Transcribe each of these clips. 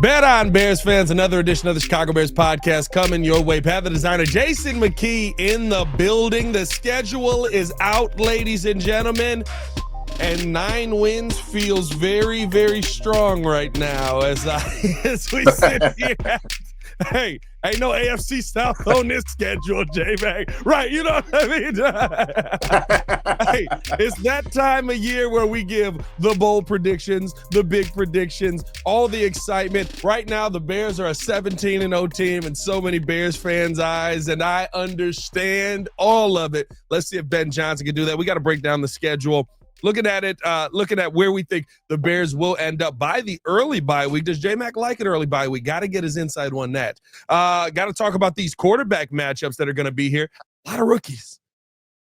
Bet on Bears fans, another edition of the Chicago Bears podcast coming your way. Pat the Designer, Jason McKie in the building. The schedule is out, ladies and gentlemen, and 9 wins feels very, very strong right now as we sit here. Hey, ain't no AFC South on this schedule, J-Mac. Right, you know what I mean? Hey, it's that time of year where we give the bold predictions, the big predictions, all the excitement. Right now, the Bears are a 17-0 team in so many Bears fans' eyes, and I understand all of it. Let's see if Ben Johnson can do that. We got to break down the schedule. Looking at it, looking at where we think the Bears will end up by the early bye week. Does J-Mac like an early bye week? Got to get his insight on that. Got to talk about these quarterback matchups that are going to be here. A lot of rookies.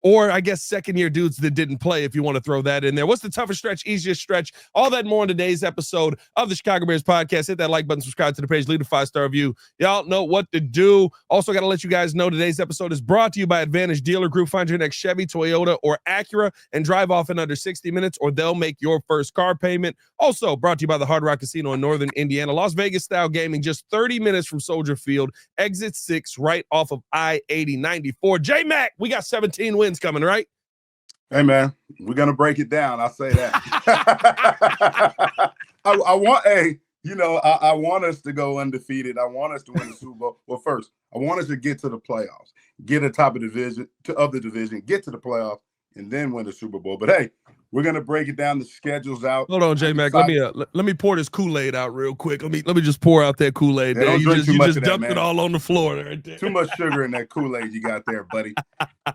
Or I guess second-year dudes that didn't play, if you want to throw that in there. What's the toughest stretch, easiest stretch? All that and more in today's episode of the Chicago Bears podcast. Hit that like button, subscribe to the page, leave a 5-star review. Y'all know what to do. Also got to let you guys know today's episode is brought to you by Advantage Dealer Group. Find your next Chevy, Toyota, or Acura and drive off in under 60 minutes, or they'll make your first car payment. Also brought to you by the Hard Rock Casino in Northern Indiana. Las Vegas-style gaming, just 30 minutes from Soldier Field. Exit 6 right off of I-80-94. J-Mac, we got 17 wins coming, right? Hey, man, we're going to break it down. I'll say that. I want us to go undefeated. I want us to win the Super Bowl. Well, first, I want us to get to the playoffs, get atop of the division, get to the playoffs, and then win the Super Bowl. But, hey, we're going to break it down. The schedule's out. Hold on, J-Mac. Let me pour this Kool-Aid out real quick. Let me just pour out that Kool-Aid. Yeah, you just dumped it all on the floor right there. Too much sugar in that Kool-Aid you got there, buddy.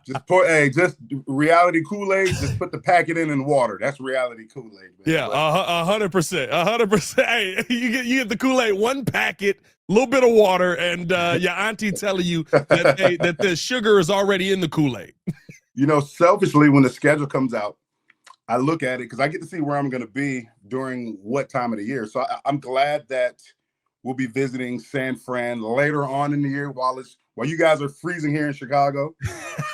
Just reality Kool-Aid. Just put the packet in water. That's reality Kool-Aid. Man. Yeah, 100%. 100%. Hey, you get the Kool-Aid, one packet, a little bit of water, and your auntie telling you that the sugar is already in the Kool-Aid. Selfishly, when the schedule comes out, I look at it because I get to see where I'm going to be during what time of the year. So I'm glad that we'll be visiting San Fran later on in the year while you guys are freezing here in Chicago.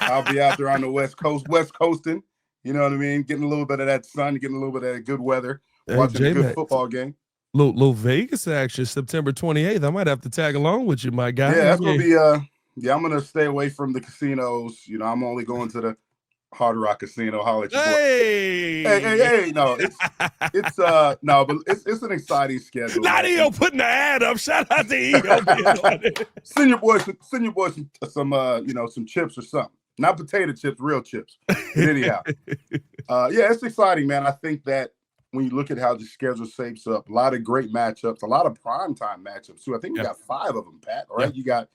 I'll be out there on the West Coasting. You know what I mean? Getting a little bit of that sun, getting a little bit of that good weather, watching a good football game. Little Vegas action, September 28th. I might have to tag along with you, my guy. Yeah, that's going to be I'm going to stay away from the casinos. I'm only going to the Hard Rock Casino. Holler at your boy. Hey! No, but it's an exciting schedule. Not EO putting the ad up. Shout out to EO. Send your boys some chips or something. Not potato chips, real chips. But anyhow, it's exciting, man. I think that when you look at how the schedule shapes up, a lot of great matchups, a lot of primetime matchups too. I think we got 5 of them, Pat. All right, you got.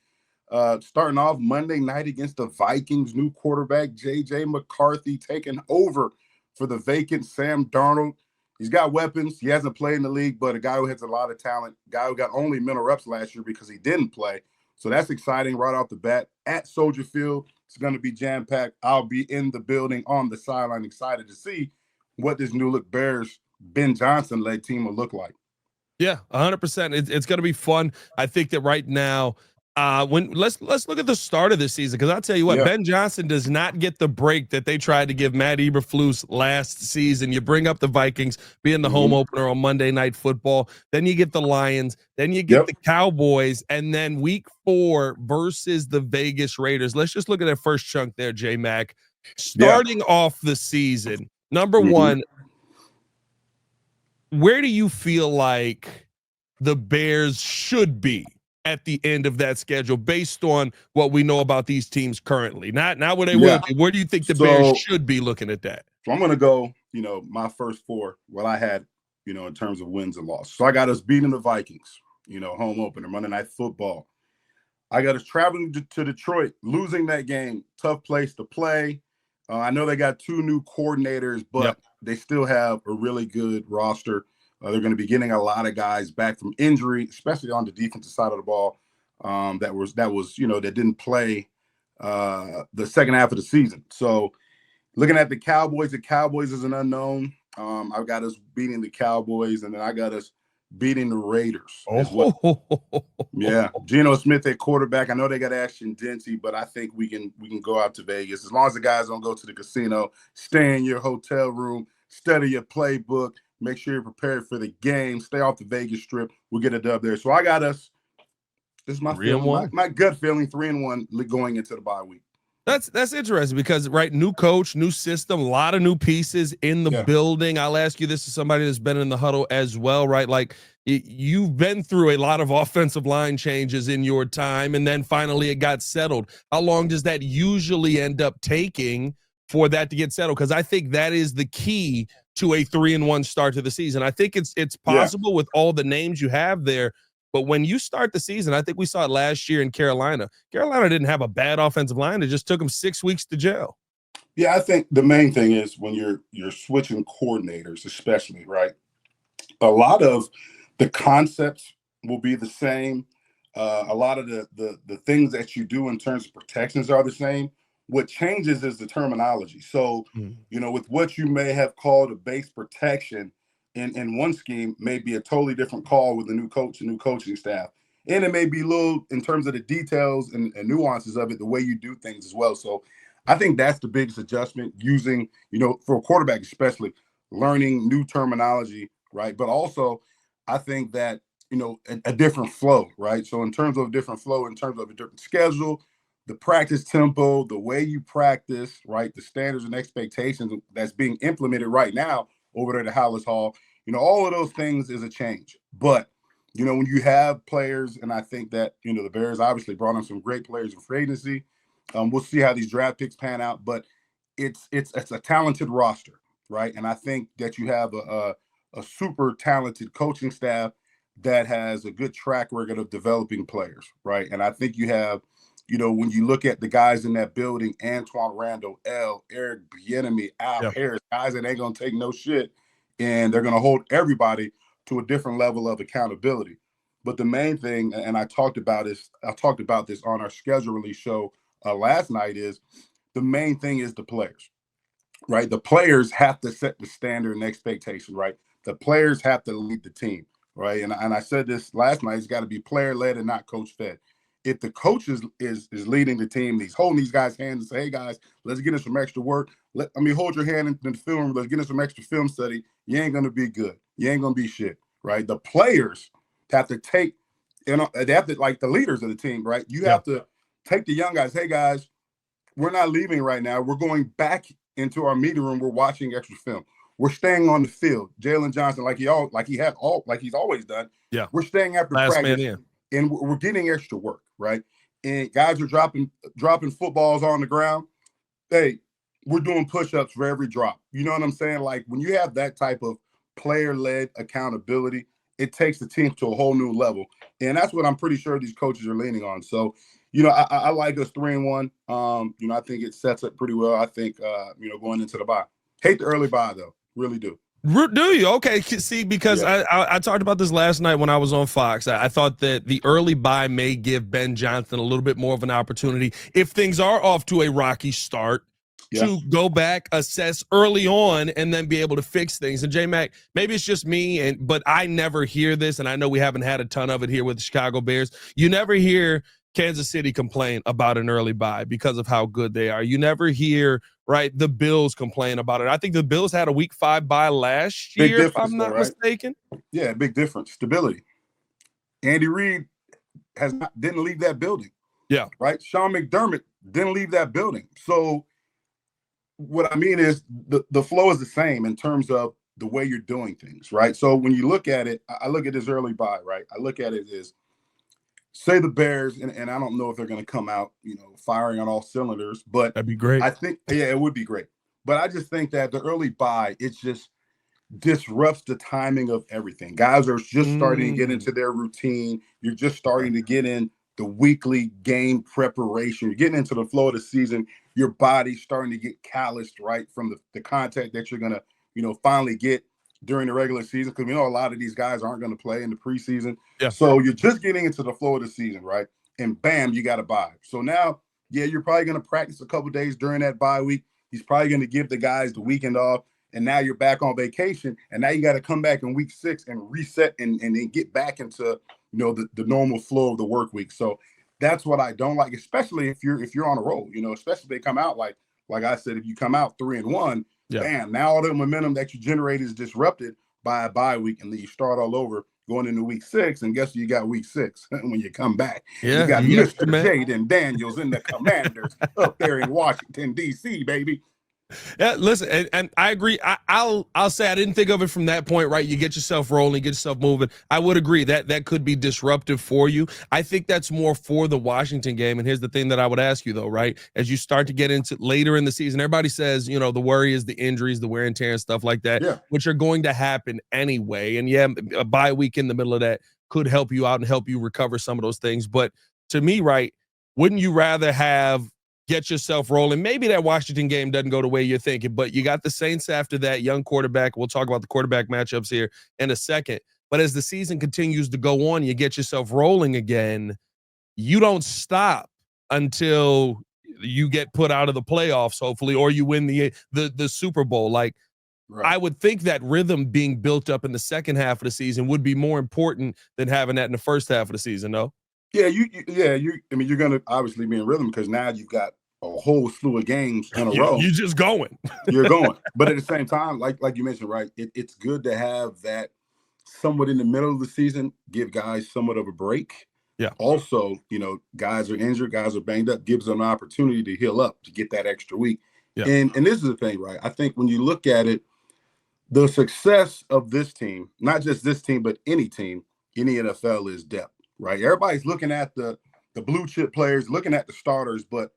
Starting off Monday night against the Vikings, new quarterback J.J. McCarthy taking over for the vacant Sam Darnold. He's got weapons. He hasn't played in the league, but a guy who has a lot of talent, guy who got only mental reps last year because he didn't play. So that's exciting right off the bat. At Soldier Field, it's going to be jam-packed. I'll be in the building on the sideline, excited to see what this new-look Bears, Ben Johnson-led team will look like. Yeah, 100%. It's going to be fun. I think that right now, let's look at the start of the season, because I'll tell you what, Ben Johnson does not get the break that they tried to give Matt Eberflus last season. You bring up the Vikings being the home opener on Monday Night Football, then you get the Lions, then you get the Cowboys, and then week 4 versus the Vegas Raiders. Let's just look at that first chunk there, J-Mac. Starting off the season, number one, where do you feel like the Bears should be at the end of that schedule based on what we know about these teams currently? Not where they will be. Where do you think the Bears should be looking at that? So I'm going to go, my first 4, what I had, in terms of wins and losses. So I got us beating the Vikings, home opener, Monday Night Football. I got us traveling to Detroit, losing that game, tough place to play. I know they got 2 new coordinators, but they still have a really good roster. They're going to be getting a lot of guys back from injury, especially on the defensive side of the ball. That didn't play the second half of the season. So looking at the Cowboys is an unknown. I've got us beating the Cowboys, and then I got us beating the Raiders as well. Yeah, Geno Smith at quarterback. I know they got Ashton Dempsey, but I think we can go out to Vegas as long as the guys don't go to the casino. Stay in your hotel room, study your playbook, Make sure you're prepared for the game. Stay off the Vegas Strip. We'll get a dub there. So I got us. This is my feeling. My gut feeling, 3-1 going into the bye week. That's interesting because, right, new coach, new system, a lot of new pieces in the building. I'll ask you this as somebody that's been in the huddle as well, right? Like, you've been through a lot of offensive line changes in your time, and then finally it got settled. How long does that usually end up taking for that to get settled? Because I think that is the key to a 3-1 start to the season. I think it's possible with all the names you have there. But when you start the season, I think we saw it last year in Carolina. Carolina didn't have a bad offensive line. It just took them 6 weeks to gel. Yeah, I think the main thing is when you're switching coordinators, especially, right? A lot of the concepts will be the same. A lot of the things that you do in terms of protections are the same. What changes is the terminology. So, with what you may have called a base protection in one scheme may be a totally different call with a new coach, a new coaching staff. And it may be little in terms of the details and nuances of it, the way you do things as well. So I think that's the biggest adjustment, using, for a quarterback especially, learning new terminology, right? But also I think that, a different flow, right? So in terms of a different flow, in terms of a different schedule, the practice tempo, the way you practice, right? The standards and expectations that's being implemented right now over there at Hallis Hall, all of those things is a change. But, when you have players, and I think that, the Bears obviously brought in some great players in free agency. We'll see how these draft picks pan out, but it's a talented roster, right? And I think that you have a super talented coaching staff that has a good track record of developing players, right? And I think you have, when you look at the guys in that building, Antoine Randall, Eric Bieniemy, Al Harris, guys that ain't going to take no shit, and they're going to hold everybody to a different level of accountability. But the main thing, and I talked about this on our schedule release show last night, is the main thing is the players, right? The players have to set the standard and expectation, right? The players have to lead the team, right? And I said this last night, it's got to be player-led and not coach-fed. If the coach is leading the team, he's holding these guys' hands and say, hey, guys, let's get in some extra work. Hold your hand in the film. Let's get in some extra film study. You ain't going to be good. You ain't going to be shit, right? The players have to take, they have to, like the leaders of the team, right? You have to take the young guys. Hey, guys, we're not leaving right now. We're going back into our meeting room. We're watching extra film. We're staying on the field. Jalen Johnson, like he's always done. Yeah. We're staying after practice. And we're getting extra work, right? And guys are dropping footballs on the ground. Hey, we're doing push-ups for every drop. You know what I'm saying? Like, when you have that type of player-led accountability, it takes the team to a whole new level. And that's what I'm pretty sure these coaches are leaning on. So, I like us 3-1. I think it sets up pretty well. I think, going into the bye. Hate the early bye, though. Really do. Do you? Okay. See, because I talked about this last night when I was on Fox. I thought that the early bye may give Ben Johnson a little bit more of an opportunity, if things are off to a rocky start, to go back, assess early on, and then be able to fix things. And J-Mac, maybe it's just me, but I never hear this, and I know we haven't had a ton of it here with the Chicago Bears. You never hear Kansas City complain about an early bye because of how good they are. You never hear, right, the Bills complain about it. I think the Bills had a week 5 bye last year, if I'm not mistaken. Yeah, big difference. Stability. Andy Reid didn't leave that building. Yeah. Right? Sean McDermott didn't leave that building. So what I mean is the flow is the same in terms of the way you're doing things, right? So when you look at it, I look at this early bye, right? I look at it as, say the Bears, and I don't know if they're going to come out, firing on all cylinders, but that'd be great. I think, it would be great. But I just think that the early bye, it just disrupts the timing of everything. Guys are just starting to get into their routine. You're just starting to get in the weekly game preparation. You're getting into the flow of the season. Your body's starting to get calloused, right, from the contact that you're going to, finally get during the regular season, because we know a lot of these guys aren't going to play in the preseason. Yeah. So you're just getting into the flow of the season, right? And bam, you got a bye. So now, you're probably going to practice a couple days during that bye week. He's probably going to give the guys the weekend off, and now you're back on vacation, and now you got to come back in week 6 and reset and then get back into the normal flow of the work week. So that's what I don't like, especially if you're on a roll. Especially if they come out like I said, if you come out 3-1. Yeah. Bam, now all the momentum that you generate is disrupted by a bye week, and then you start all over going into week 6, and guess you got week 6 when you come back. Yeah, you got yes, Mr. Jaden Daniels and the Commanders up there in Washington, D.C., baby. Yeah, listen, and I agree. I'll say I didn't think of it from that point, right? You get yourself rolling, get yourself moving. I would agree that could be disruptive for you. I think that's more for the Washington game. And here's the thing that I would ask you, though, right? As you start to get into later in the season, everybody says, the worry is the injuries, the wear and tear and stuff like that, which are going to happen anyway. And yeah, a bye week in the middle of that could help you out and help you recover some of those things. But to me, right, wouldn't you rather get yourself rolling? Maybe that Washington game doesn't go the way you're thinking, but you got the Saints after that, young quarterback. We'll talk about the quarterback matchups here in a second. But as the season continues to go on, you get yourself rolling again. You don't stop until you get put out of the playoffs, hopefully, or you win the Super Bowl. Like, I would think that rhythm being built up in the second half of the season would be more important than having that in the first half of the season, no? Yeah, you're going to obviously be in rhythm because now you've got a whole slew of games in a row. You're just going. You're going. But at the same time, like you mentioned, right, it's good to have that somewhat in the middle of the season, give guys somewhat of a break. Yeah. Also, guys are injured, guys are banged up, gives them an opportunity to heal up, to get that extra week. Yeah. And this is the thing, right? I think when you look at it, the success of this team, not just this team, but any team in the NFL is depth. Right, everybody's looking at the blue chip players, looking at the starters, but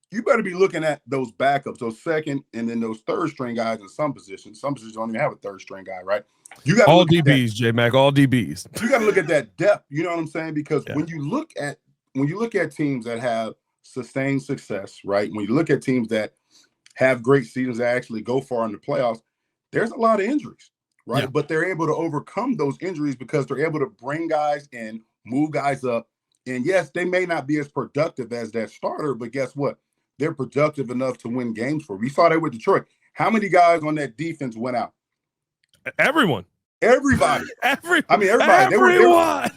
you better be looking at those backups, those second and then those third string guys in some positions. Some positions don't even have a third string guy, right? You got all DBs, J-Mac, all DBs. You got to look at that depth. You know what I'm saying? Because when you look at teams that have sustained success, right? When you look at teams that have great seasons that actually go far in the playoffs, there's a lot of injuries, right? Yeah. But they're able to overcome those injuries because they're able to bring guys in, move guys up. And yes, they may not be as productive as that starter, but guess what? They're productive enough to win games for. We saw that with Detroit. How many guys on that defense went out? Everyone. Everybody. Everybody. Everyone.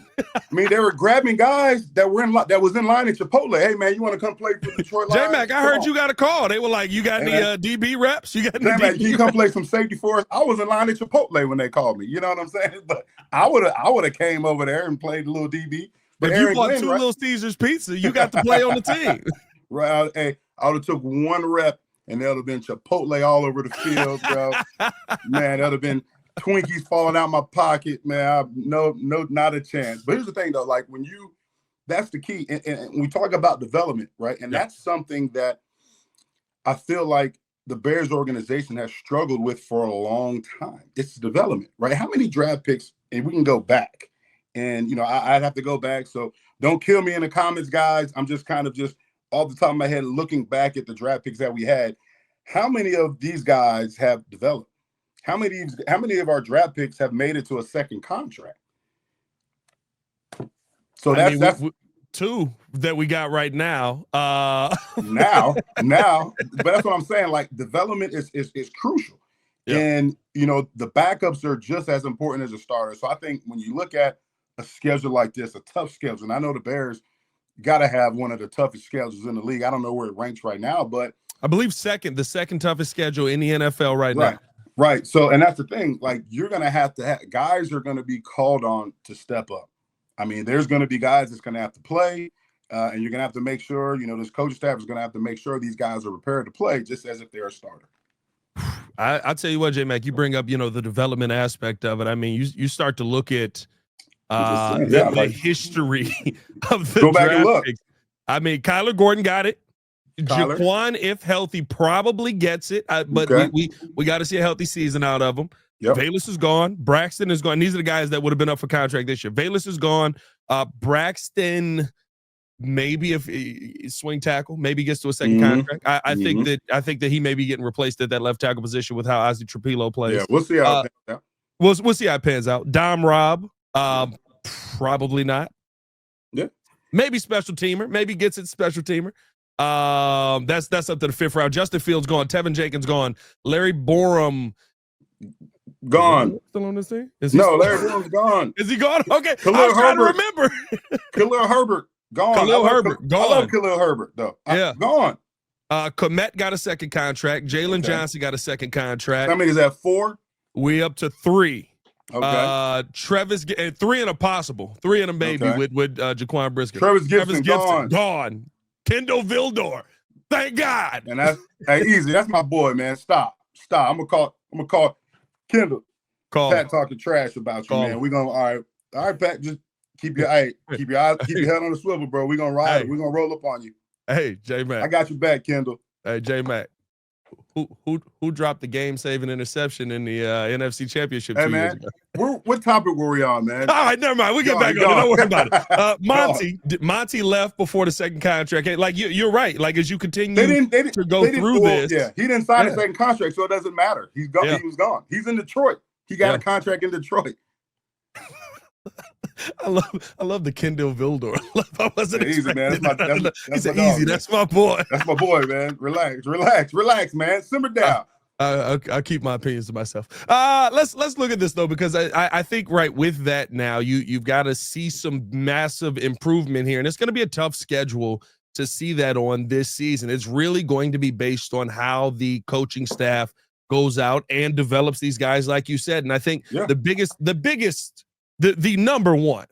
They were grabbing guys that was in line at Chipotle. Hey man, you want to come play for Detroit Lions? J-Mac, I heard you got a call. They were like, "You got any DB reps? You got any DB? Can you come play some safety for us?" I was in line at Chipotle when they called me. You know what I'm saying? But I would have came over there and played a little DB. But if you bought two Little Caesars pizza, you got to play on the team. Right. Hey, I would have took one rep and there would have been Chipotle all over the field, bro. Man, that would have been Twinkies falling out my pocket, man. No, not a chance. But here's the thing, though. Like that's the key. And we talk about development, right? And that's something that I feel like the Bears organization has struggled with for a long time. It's development, right? How many draft picks, and we can go back. And, I'd have to go back. So don't kill me in the comments, guys. I'm just kind of off the top of my head looking back at the draft picks that we had. How many of these guys have developed? How many of our draft picks have made it to a second contract? So that's two that we got right now. Now, but that's what I'm saying. Like development is crucial. Yeah. And the backups are just as important as a starter. So I think when you look at a schedule like this, a tough schedule, and I know the Bears got to have one of the toughest schedules in the league. I don't know where it ranks right now, but I believe the second toughest schedule in the NFL right now. Right. So, and that's the thing, like you're going to have guys are going to be called on to step up. I mean, there's going to be guys that's going to have to play and you're going to have to make sure, this coaching staff is going to have to make sure these guys are prepared to play just as if they're a starter. I'll tell you what, J-Mac, you bring up, the development aspect of it. I mean, you start to look at the history of the go back and look. Picks. I mean, Kyler Gordon got it. Jaquan, if healthy, probably gets it, but we got to see a healthy season out of him. Yep. Valus is gone. Braxton is gone. These are the guys that would have been up for contract this year. Valus is gone. Braxton, maybe if swing tackle, maybe gets to a second contract. I think that he may be getting replaced at that left tackle position with how Ozzie Trapilo plays. Yeah, we'll see how it pans out. We'll see how it pans out. Dom Robb, probably not. Yeah, maybe special teamer. Maybe gets it special teamer. That's up to the fifth round. Justin Fields gone. Tevin Jenkins gone. Larry Borum gone. Still on this thing? Larry Borum's gone. Is he gone? Okay, I was trying to remember. Khalil Herbert gone. Khalil Herbert gone. I love Khalil Herbert though. Gone. Komet got a second contract. Jalen Johnson got a second contract. How many is that? 4? We up to 3. Okay. Three and a possible. Three and a maybe Okay. with Jaquan Brisker. Travis Gibson gone. Kendall Vildor. Thank God. And that's easy. That's my boy, man. Stop. I'm gonna call Kendall. Pat talking trash about you, man. We gonna all right, Pat. Just keep your head on the swivel, bro. We gonna ride. We gonna roll up on you. Hey, J Mac. I got your back, Kendall. Hey, J Mac. Who dropped the game-saving interception in the NFC Championship 2 years ago? What topic were we on, man? All right, never mind. We get back on it. Don't worry about it. Monty left before the second contract. Like you're right. Like as you continue to go through this, he didn't sign a second contract, so it doesn't matter. He's gone. He was gone. He's in Detroit. He got a contract in Detroit. I love the Kendall Vildor. I wasn't easy, man. That's easy. That's my boy. That's my boy, man. Relax, man. Simmer down. I keep my opinions to myself. Let's look at this though, because I think right with that now you've got to see some massive improvement here, and it's going to be a tough schedule to see that on this season. It's really going to be based on how the coaching staff goes out and develops these guys, like you said. And I think the number one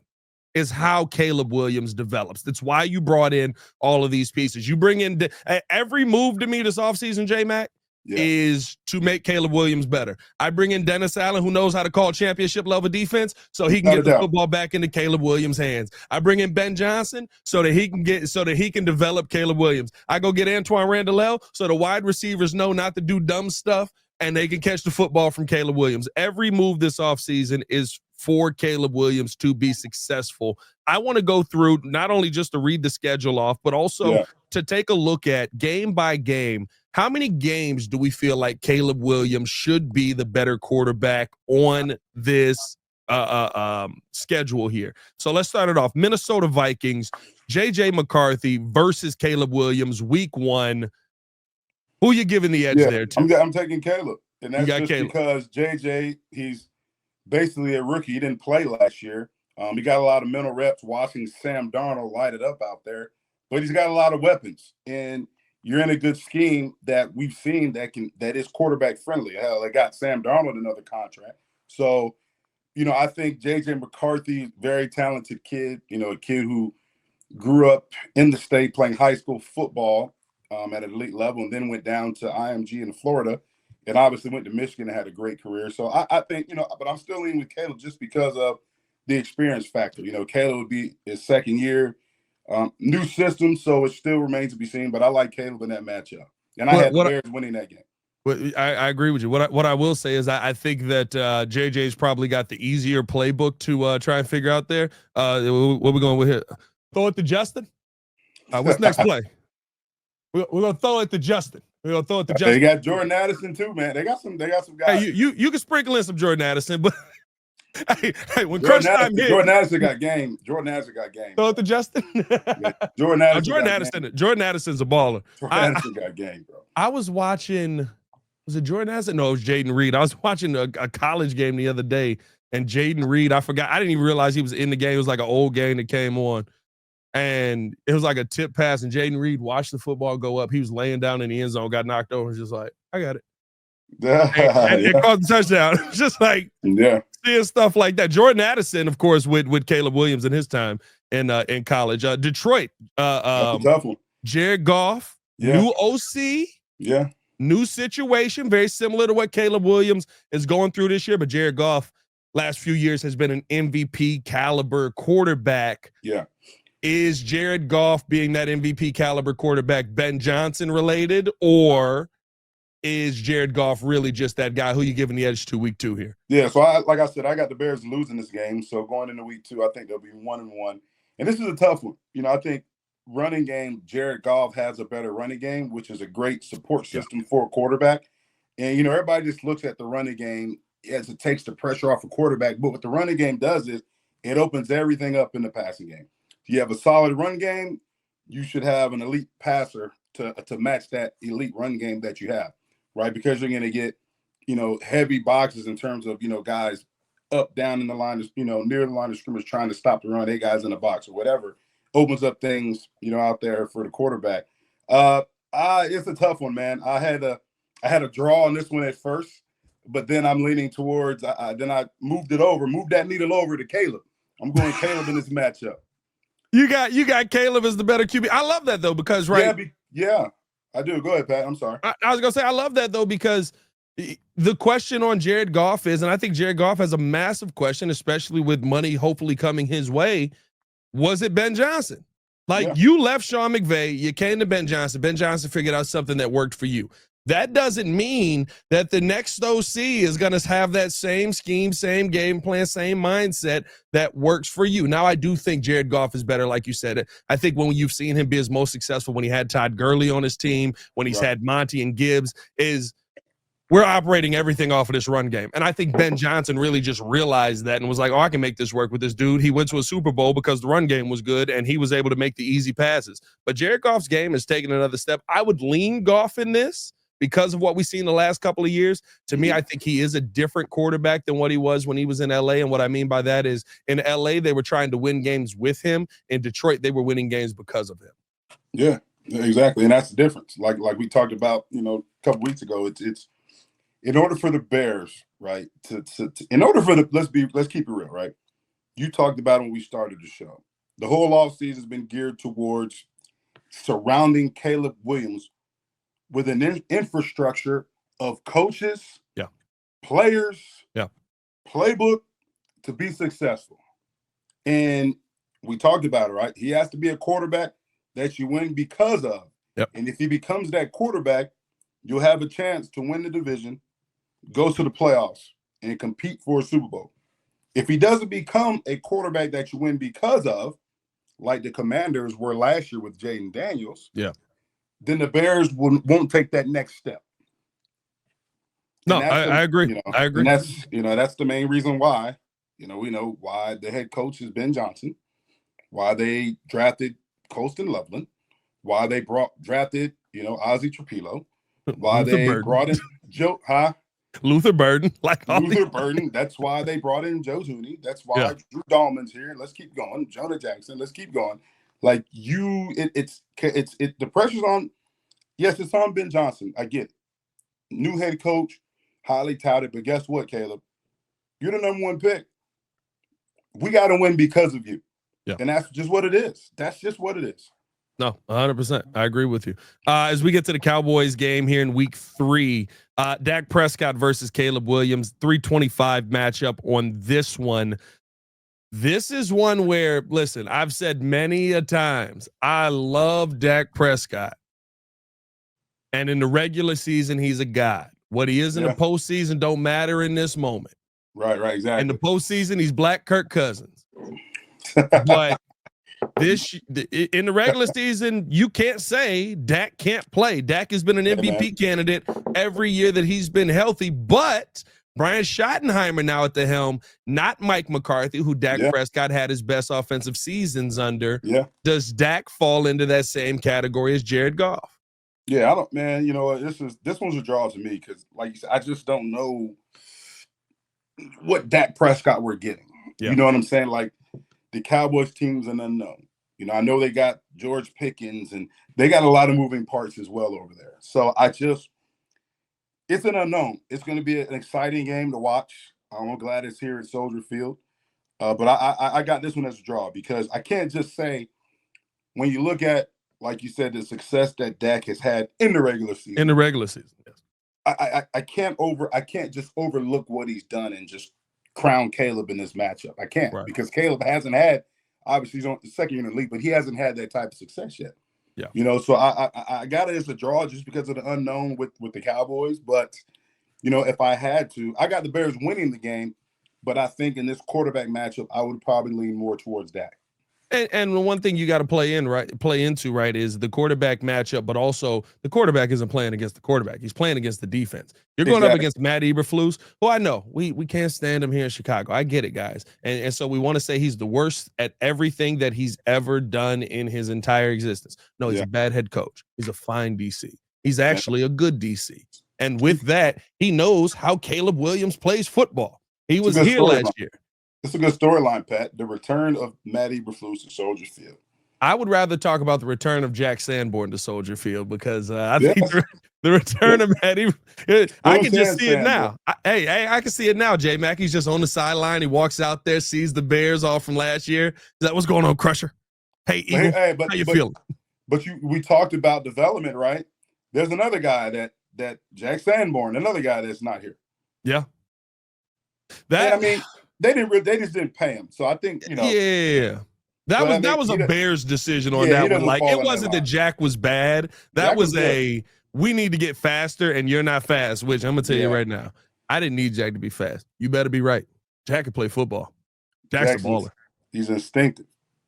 is how Caleb Williams develops. That's why you brought in all of these pieces. You bring in every move to me this offseason, J-Mac, is to make Caleb Williams better. I bring in Dennis Allen, who knows how to call championship level defense, so he can get the football back into Caleb Williams' hands. I bring in Ben Johnson so that he can develop Caleb Williams. I go get Antoine Randall so the wide receivers know not to do dumb stuff and they can catch the football from Caleb Williams. Every move this offseason is for Caleb Williams to be successful. I want to go through not only just to read the schedule off, but also to take a look at game by game. How many games do we feel like Caleb Williams should be the better quarterback on this schedule here? So let's start it off. Minnesota Vikings, J.J. McCarthy versus Caleb Williams, week 1. Who you giving the edge there to? I'm taking Caleb. And that's just because J.J., he's basically a rookie. He didn't play last year. He got a lot of mental reps watching Sam Darnold light it up out there. But he's got a lot of weapons. And you're in a good scheme that we've seen that is quarterback friendly. Hell, they got Sam Darnold another contract. So, I think J.J. McCarthy, very talented kid, a kid who grew up in the state playing high school football at an elite level and then went down to IMG in Florida and obviously went to Michigan and had a great career. So I think, but I'm still leaning with Caleb just because of the experience factor. Caleb would be his second year. New system, so it still remains to be seen. But I like Caleb in that matchup, and I had the Bears winning that game. I agree with you. What I will say is I think that JJ's probably got the easier playbook to try and figure out there. What we going with here? Throw it to Justin. What's next play? We're gonna throw it to Justin. We're gonna throw it to Justin. They got Jordan Addison too, man. They got some guys. Hey, you can sprinkle in some Jordan Addison, but. Hey, when crunch time hit, Jordan Addison got game. Throw it to Justin. Jordan Addison. Jordan Addison's a baller. Jordan Addison got game, bro. I was watching. Was it Jordan Addison? No, it was Jaden Reed. I was watching a college game the other day, and Jaden Reed. I forgot. I didn't even realize he was in the game. It was like an old game that came on, and it was like a tip pass, and Jaden Reed watched the football go up. He was laying down in the end zone, got knocked over, and was just like, I got it. and caught the touchdown. Just like seeing stuff like that. Jordan Addison, of course, with Caleb Williams in his time in college. Detroit, tough one. Jared Goff, new OC, new situation, very similar to what Caleb Williams is going through this year. But Jared Goff, last few years, has been an MVP caliber quarterback. Is Jared Goff being that MVP caliber quarterback Ben Johnson related, or is Jared Goff really just that guy? Who you giving the edge to week 2 here? Yeah, so like I said, I got the Bears losing this game. So going into week 2, I think they'll be 1-1. And this is a tough one. I think running game, Jared Goff has a better running game, which is a great support system for a quarterback. And, everybody just looks at the running game as it takes the pressure off a quarterback. But what the running game does is it opens everything up in the passing game. If you have a solid run game, you should have an elite passer to match that elite run game that you have. Right, because you're going to get, heavy boxes in terms of, guys up, down in the line, near the line of scrimmage trying to stop the run, 8 guys in the box or whatever, opens up things, out there for the quarterback. It's a tough one, man. I had a draw on this one at first. but then I'm leaning towards. Then I moved that needle over to Caleb. I'm going Caleb in this matchup. You got Caleb as the better QB. I love that though because yeah, I do. Go ahead, Pat. I'm sorry. I was gonna say I love that though because the question on Jared Goff is, and I think Jared Goff has a massive question, especially with money hopefully coming his way. Was it Ben Johnson? Like you left Sean McVay, you came to Ben Johnson. Ben Johnson figured out something that worked for you. That doesn't mean that the next OC is going to have that same scheme, same game plan, same mindset that works for you. Now, I do think Jared Goff is better, like you said. I think when you've seen him be his most successful, when he had Todd Gurley on his team, when he's had Monty and Gibbs, is we're operating everything off of this run game. And I think Ben Johnson really just realized that and was like, oh, I can make this work with this dude. He went to a Super Bowl because the run game was good and he was able to make the easy passes. But Jared Goff's game is taking another step. I would lean Goff in this because of what we've seen the last couple of years. To me, I think he is a different quarterback than what he was when he was in LA. And what I mean by that is in LA, they were trying to win games with him. In Detroit, they were winning games because of him. Yeah, exactly. And that's the difference. Like we talked about, a couple weeks ago, it's in order for the Bears, right, in order for let's keep it real, right? You talked about when we started the show. The whole offseason has been geared towards surrounding Caleb Williams with an infrastructure of coaches, players, playbook to be successful. And we talked about it, right? He has to be a quarterback that you win because of. Yep. And if he becomes that quarterback, you'll have a chance to win the division, go to the playoffs, and compete for a Super Bowl. If he doesn't become a quarterback that you win because of, like the Commanders were last year with Jaden Daniels, then the Bears won't take that next step. No, I agree. I agree. And that's the main reason why, we know why the head coach is Ben Johnson, why they drafted Colston Loveland, why they drafted, Ozzie Trapilo, why they brought in Joe, Luther Burden. Burden. That's why they brought in Joe Zuni. That's why Drew Dahlman's here. Let's keep going. Jonah Jackson. Let's keep going. Like the pressure's on. Yes, it's on Ben Johnson. I get it. New head coach, highly touted. But guess what, Caleb? You're the number one pick. We got to win because of you. Yeah. And that's just what it is. That's just what it is. No, 100%. I agree with you. As we get to the Cowboys game here in week 3, Dak Prescott versus Caleb Williams, 325 matchup on this one. This is one where, listen, I've said many a times, I love Dak Prescott. And in the regular season, he's a god. What he is in the postseason don't matter in this moment. Right, exactly. In the postseason, he's Black Kirk Cousins. But in the regular season, you can't say Dak can't play. Dak has been an MVP candidate every year that he's been healthy, but Brian Schottenheimer now at the helm, not Mike McCarthy, who Dak Prescott had his best offensive seasons under. Yeah. Does Dak fall into that same category as Jared Goff? Yeah, I don't, man. This one's a draw to me because, like you said, I just don't know what Dak Prescott we're getting. Yeah. You know what I'm saying? Like the Cowboys team's an unknown. I know they got George Pickens and they got a lot of moving parts as well over there. So it's an unknown. It's going to be an exciting game to watch. I'm glad it's here at Soldier Field. But I got this one as a draw because I can't just say when you look at, like you said, the success that Dak has had in the regular season. In the regular season, yes. I can't just overlook what he's done and just crown Caleb in this matchup. I can't because Caleb hasn't had, obviously he's on the second year in the league, but he hasn't had that type of success yet. Yeah. So I got it as a draw just because of the unknown with the Cowboys. But, if I had to, I got the Bears winning the game, but I think in this quarterback matchup, I would probably lean more towards Dak. And the one thing you got to play into, is the quarterback matchup, but also the quarterback isn't playing against the quarterback. He's playing against the defense. You're going up against Matt Eberflus, who I know we can't stand him here in Chicago. I get it, guys. And so we want to say he's the worst at everything that he's ever done in his entire existence. No, he's a bad head coach. He's a fine DC. He's actually a good DC. And with that, he knows how Caleb Williams plays football. He was here last year. It's a good storyline, Pat. The return of Matt Eberflus to Soldier Field. I would rather talk about the return of Jack Sanborn to Soldier Field because I The return of Matty. I can just see it Sanborn. now. I can see it now, J-Mac. He's just on the sideline. He walks out there, sees the Bears all from last year. Is that what's going on, Crusher? Hey, Eagle, how you feeling? But we talked about development, right? There's another guy that Jack Sanborn, another guy that's not here. Yeah. I mean, they just didn't pay him. So I think, Yeah. That was a Bears decision on that one. Like, it wasn't that Jack was bad. That was we need to get faster and you're not fast, which I'm gonna tell you right now. I didn't need Jack to be fast. You better be right. Jack can play football. Jack's a baller. He's instinctive.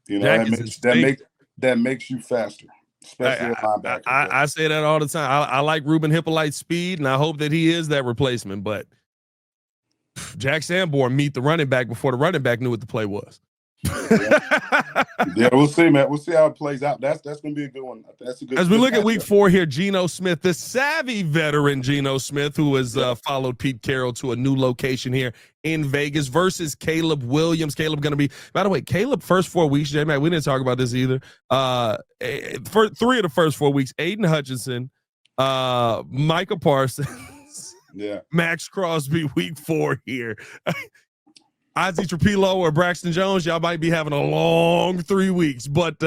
That makes you faster. Especially a linebacker. I say that all the time. I like Ruben Hippolyte's speed, and I hope that he is that replacement. But Jack Sanborn meet the running back before the running back knew what the play was. Yeah, we'll see, man. We'll see how it plays out. That's going to be a good one. That's a good. As we look at week 4 here, Geno Smith, the savvy veteran Geno Smith, who has followed Pete Carroll to a new location here in Vegas, versus Caleb Williams. Caleb going to be, by the way, Caleb first 4 weeks, J-Mac, we didn't talk about this either. For 3 of the first 4 weeks, Aiden Hutchinson, Micah Parsons, Max Crosby, week 4 here. Ozzie Trapilo or Braxton Jones, y'all might be having a long 3 weeks. But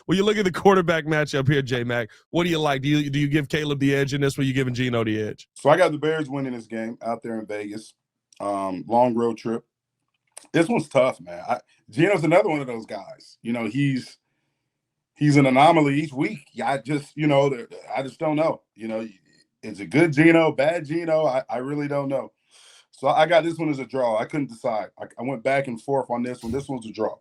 when you look at the quarterback matchup here, J-Mac, what do you like? Do you give Caleb the edge in this, or you giving Geno the edge? So I got the Bears winning this game out there in Vegas. Long road trip. This one's tough, man. Geno's another one of those guys. He's an anomaly each week. I just don't know. Is it good Geno, bad Geno? I really don't know. So I got this one as a draw. I couldn't decide. I went back and forth on this one. This one's a draw.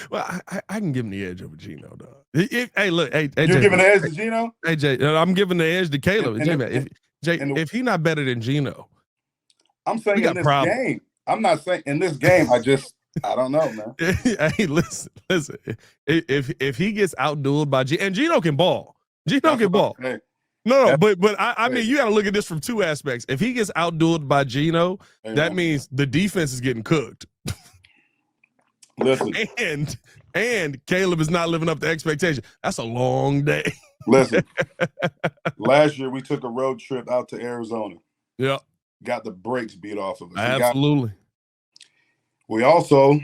Well, I can give him the edge over Geno, dog. Hey, look, hey, you're Jay, giving the edge to Geno? Hey, Jay, I'm giving the edge to Caleb. If he's not better than Geno, I'm saying in this game. I'm not saying in this game. I don't know, man. Hey, listen. If he gets outdueled by Geno, and Geno can ball. Geno can ball. Hey. No, but I mean, you got to look at this from 2 aspects. If he gets outdueled by Geno, that means the defense is getting cooked. Listen, and Caleb is not living up to expectation. That's a long day. Listen, last year we took a road trip out to Arizona. Yeah, got the brakes beat off of us. Absolutely. We also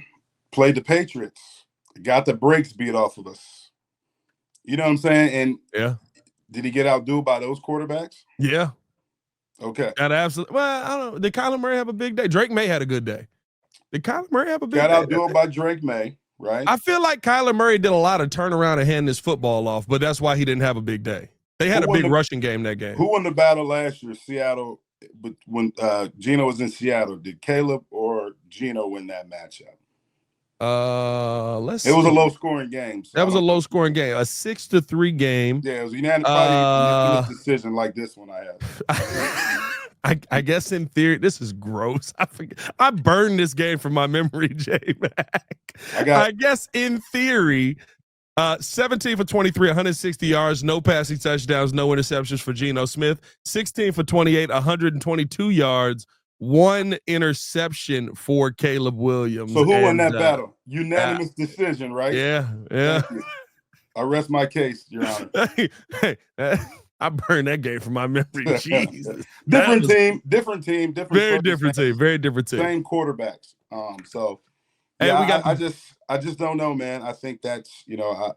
played the Patriots. Got the brakes beat off of us. You know what I'm saying? And yeah. Did he get outdueled by those quarterbacks? Yeah. Okay. Got absolutely. Well, I don't know. Did Kyler Murray have a big day? Drake May had a good day. Did Kyler Murray have a big day? Got outdueled by Drake May, right? I feel like Kyler Murray did a lot of turnaround and hand this football off, but that's why he didn't have a big day. They had a big rushing game that game. Who won the battle last year, Seattle, but when Geno was in Seattle? Did Caleb or Geno win that matchup? Let's see. It was a low-scoring game. So that was a low-scoring game, a 6-3 game. Yeah, it was unanimous decision like this one I had. I guess in theory, this is gross. I burned this game from my memory, J-Mac. I guess in theory, 17 for 23, 160 yards, no passing touchdowns, no interceptions for Geno Smith. 16 for 28, 122 yards. 1 interception for Caleb Williams. So who won that battle? Unanimous decision, right? Yeah. I rest my case, Your Honor. I burned that game from my memory. Jesus. Different team. Very different team. Very different team. Same quarterbacks. I just don't know, man. I think that's, I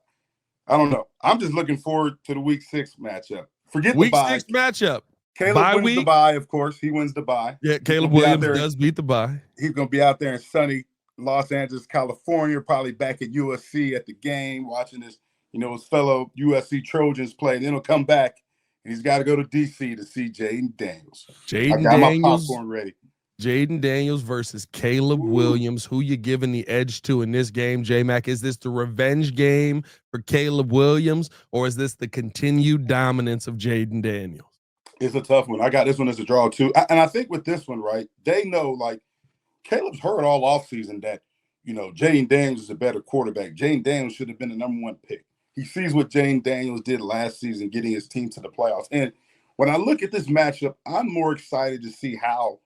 don't know. I'm just looking forward to the week 6 matchup. Forget week the bye. 6 matchup. Caleb wins the bye, of course. He wins the bye. Yeah, Caleb Williams does beat the bye. He's going to be out there in sunny Los Angeles, California, probably back at USC at the game, watching his fellow USC Trojans play. Then he'll come back, and he's got to go to D.C. to see Jaden Daniels. I got my popcorn ready. Jaden Daniels versus Caleb Williams. Who you giving the edge to in this game, J-Mac? Is this the revenge game for Caleb Williams, or is this the continued dominance of Jaden Daniels? It's a tough one. I got this one as a draw, too. And I think with this one, right, they know, like, Caleb's heard all offseason that, Jaden Daniels is a better quarterback. Jaden Daniels should have been the number 1 pick. He sees what Jaden Daniels did last season, getting his team to the playoffs. And when I look at this matchup, I'm more excited to see how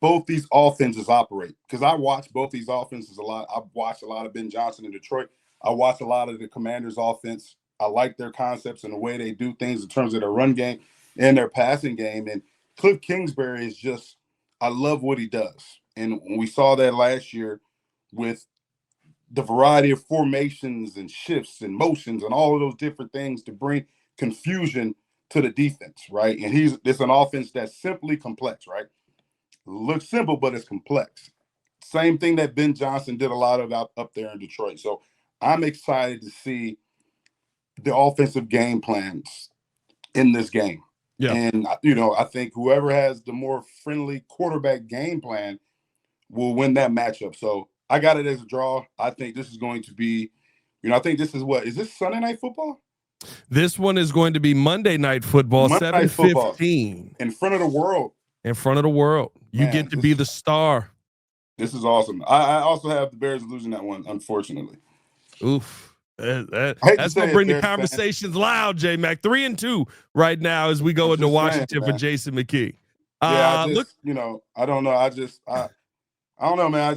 both these offenses operate, because I watch both these offenses a lot. I've watched a lot of Ben Johnson in Detroit. I watch a lot of the Commanders' offense I like their concepts and the way they do things in terms of their run game and their passing game. And Cliff Kingsbury is just, I love what he does. And we saw that last year with the variety of formations and shifts and motions and all of those different things to bring confusion to the defense, right? And it's an offense that's simply complex, right? Looks simple, but it's complex. Same thing that Ben Johnson did a lot of up there in Detroit. So I'm excited to see the offensive game plans in this game. Yeah. And, I think whoever has the more friendly quarterback game plan will win that matchup. So I got it as a draw. I think this is going to be, I think this is this Sunday Night Football? This one is going to be Monday Night Football, 7:15. In front of the world. In front of the world. You get to be the star. This is awesome. I also have the Bears losing that one, unfortunately. Oof. That's going to bring the conversations loud, J-Mac. 3-2 right now as we go into Washington for Jason McKie. Yeah, I don't know. I don't know, man. I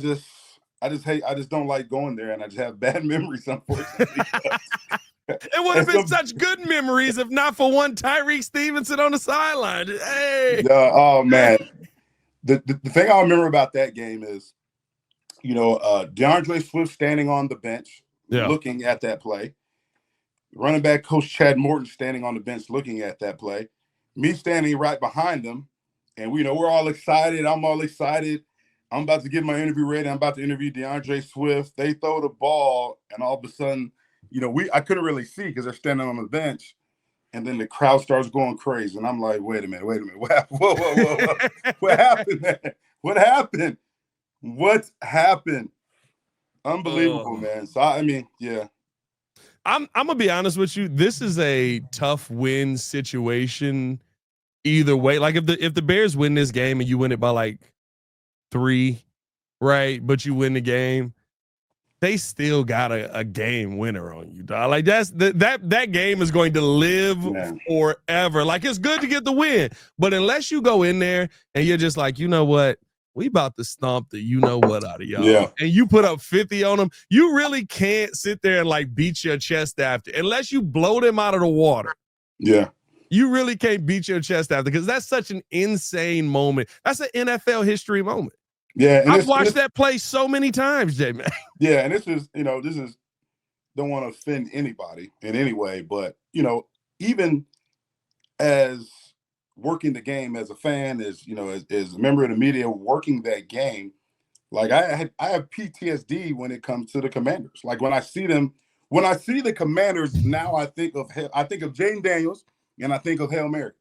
just don't like going there, and I just have bad memories, unfortunately. It would have been such good memories if not for one Tyreek Stevenson on the sideline. Hey. Oh, man. The thing I remember about that game is, DeAndre Swift standing on the bench, looking at that play. Running back coach Chad Morton standing on the bench looking at that play. Me standing right behind him. And we're all excited. I'm all excited. I'm about to get my interview ready. I'm about to interview DeAndre Swift. They throw the ball, and all of a sudden, I couldn't really see because they're standing on the bench. And then the crowd starts going crazy. And I'm like, wait a minute. What happened? Whoa. What happened, man? What happened? Unbelievable, man. So, yeah. I'm going to be honest with you. This is a tough win situation either way. Like if the Bears win this game and you win it by like 3, right? But you win the game, they still got a game winner on you, dog. Like that game is going to live forever. Like it's good to get the win, but unless you go in there and you're just like, you know what, we about to stomp the out of y'all, and you put up 50 on them, you really can't sit there and like beat your chest after, unless you blow them out of the water. Yeah. You really can't beat your chest after because that's such an insane moment. That's an NFL history moment. Yeah, and I've watched that play so many times, J-Man. Yeah, and this is don't want to offend anybody in any way, but even as working the game as a fan, as a member of the media working that game, like I have PTSD when it comes to the Commanders. Like when I see the Commanders now, I think of Jaden Daniels and I think of Hail Mary.